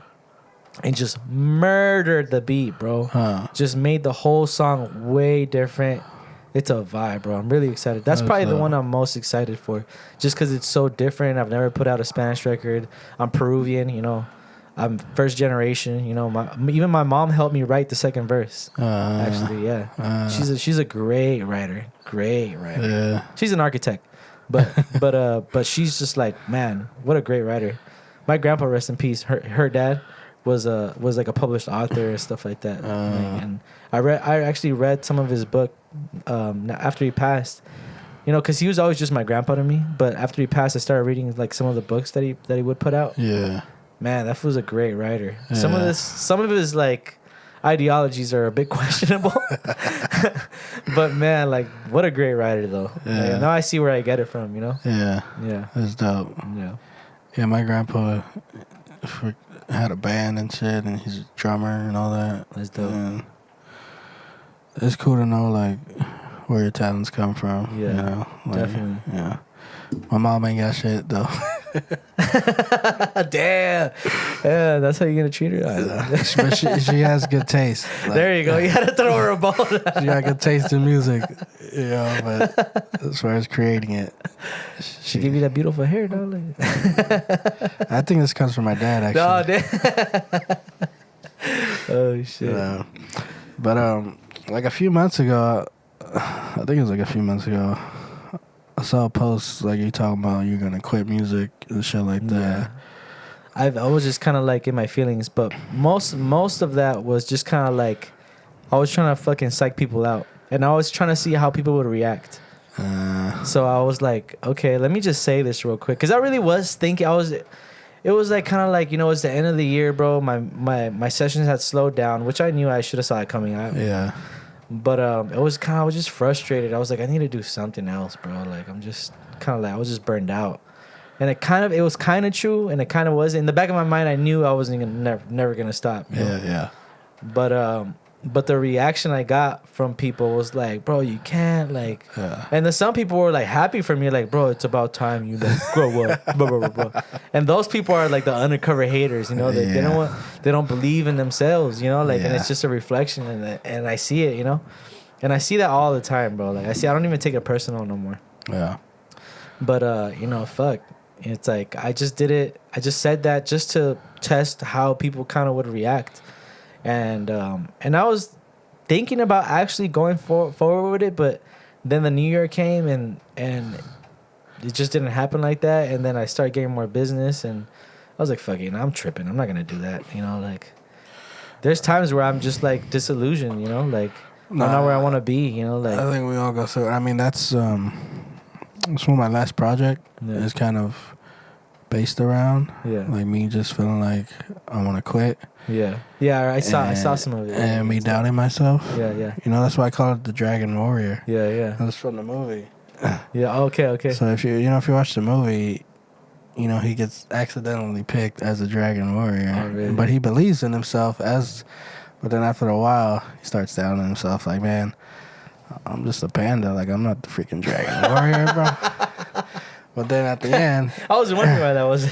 and just murdered the beat, bro. Just made the whole song way different. It's a vibe, bro. I'm really excited. That's probably the one I'm most excited for, just because it's so different. I've never put out a Spanish record. I'm Peruvian, you know. I'm first generation, you know. Even my mom helped me write the second verse. Actually, yeah. She's a great writer. Great writer. Yeah. She's an architect, but she's just like, man, what a great writer. My grandpa, rest in peace. Her dad was like a published author and stuff like that. And I actually read some of his book after he passed. You know, because he was always just my grandpa to me. But after he passed, I started reading like some of the books that he would put out. Yeah. Man, that fool's a great writer. Yeah. Some of his like ideologies are a bit questionable. But man, like what a great writer though. Yeah. Like, now I see where I get it from, you know? Yeah. Yeah. That's dope. Yeah. Yeah, my grandpa had a band and shit, and he's a drummer and all that. That's dope. And it's cool to know like where your talents come from. Yeah, you know? Like, definitely. Yeah. My mom ain't got shit though. Damn. Yeah, that's how you're gonna treat her. But she has good taste. Like, there you go. You had to throw her a bone. She got good taste in music, you know. But as far as creating it, she give you that beautiful hair, though. I think this comes from my dad, actually. No, damn. Oh shit. But like a few months ago, I think it was like a few months ago, I saw a post like you talking about you're gonna quit music and shit like that. I was just kind of like in my feelings, but most of that was just kind of like I was trying to fucking psych people out, and I was trying to see how people would react. So I was like, okay, let me just say this real quick, because I really was thinking it was like kind of like, you know, it's the end of the year, bro. My sessions had slowed down, which I knew I should have saw it coming out. Yeah. But it was kind of, I was just frustrated. I was like, I need to do something else, bro. Like I'm just kind of like, I was just burned out. And it was kind of true, and it kind of was. In the back of my mind, I knew I wasn't never gonna stop. Yeah. But the reaction I got from people was like, bro, you can't like. Yeah. And then some people were like happy for me, like, bro, it's about time you like grow up. Blah, blah, blah, blah. And those people are like the undercover haters, you know. They don't believe in themselves, you know. Like, and it's just a reflection, and I see it, you know. And I see that all the time, bro. Like I don't even take it personal no more. Yeah. But you know, fuck. It's like I just did it. I just said that just to test how people kind of would react. And I was thinking about actually going forward with it, but then the New Year came and it just didn't happen like that. And then I started getting more business, and I was like, fuck it, I'm tripping. I'm not gonna do that. You know, like there's times where I'm just like disillusioned. You know, like I'm not where I want to be. You know, like I think we all go through. I mean, that's what my last project is kind of based around. Yeah, like me just feeling like I want to quit. Yeah. I saw some of it. And me doubting myself. Yeah. You know, that's why I call it the Dragon Warrior. Yeah. That's from the movie. Yeah. Okay. So if you watch the movie, you know he gets accidentally picked as a Dragon Warrior. Oh, really? But he believes in himself but then after a while he starts doubting himself. Like, man, I'm just a panda. Like, I'm not the freaking Dragon Warrior, bro. But then at the end, I was wondering why that was.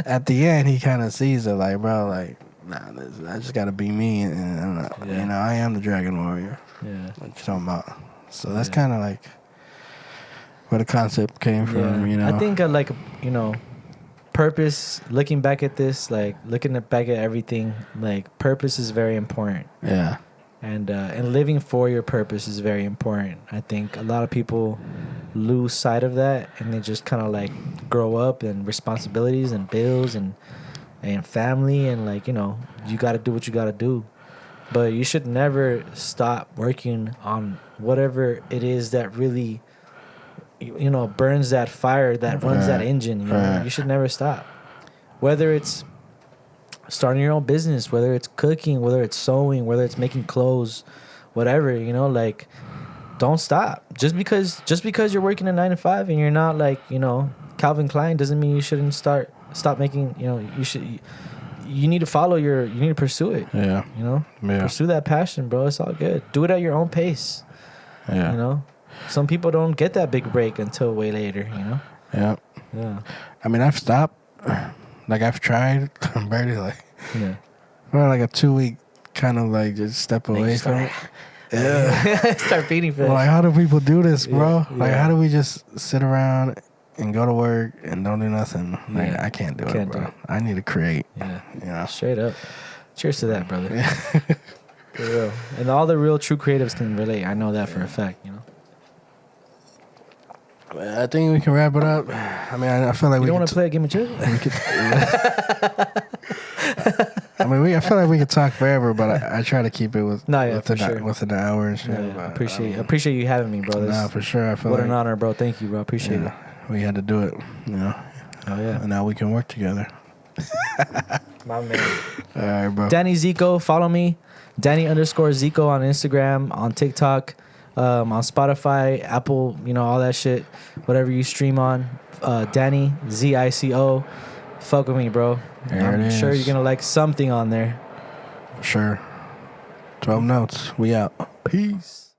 At the end, he kind of sees it, like, bro, like, nah, I just gotta be me, and you know, I am the Dragon Warrior. Yeah. What you talking about? So that's kind of like where the concept came from. You know, I think like, you know, purpose. Looking back at this, like looking back at everything, like purpose is very important. Yeah. And living for your purpose is very important. I think a lot of people lose sight of that, and they just kind of like grow up and responsibilities and bills and family, and like, you know, you got to do what you got to do. But you should never stop working on whatever it is that really, you know, burns that fire, that runs that engine. You know, you should never stop. Whether it's starting your own business, whether it's cooking, whether it's sewing, whether it's making clothes, whatever, you know, like don't stop. Just because you're working a 9 to 5 and you're not like, Calvin Klein doesn't mean you shouldn't stop making, you need to you need to pursue it. Yeah. Yeah. Pursue that passion, bro. It's all good. Do it at your own pace. Yeah. Some people don't get that big break until way later, Yeah. Yeah. I mean, I've stopped. Like, I've tried. I'm barely like, Yeah. well, like a 2-week kind of like just step away from it. Yeah. Start feeding fish. Well, like, how do people do this, bro? Yeah. Like, how do we just sit around and go to work and don't do nothing? Like, Yeah. I can't do Can't it, bro. do it. I need to create. Yeah. Straight up. Cheers to that, brother. Yeah. For real. And all the real true creatives can relate. I know that for a fact, I think we can wrap it up. I mean, I feel like You we don't want could to play a game of chess? I feel like we could talk forever, but I try to keep it within an hour and shit. Yeah, I appreciate you having me, bro. Nah, for sure. I feel what like an honor, bro. Thank you, bro. Appreciate it. We had to do it, Oh, yeah. And now we can work together. My man. All right, bro. Danny Zico, follow me. Danny_Zico on Instagram, on TikTok, on Spotify, Apple, all that shit. Whatever you stream on. Danny, Zico. Fuck with me, bro. I'm sure you're going to like something on there. For sure. 12 notes. We out. Peace.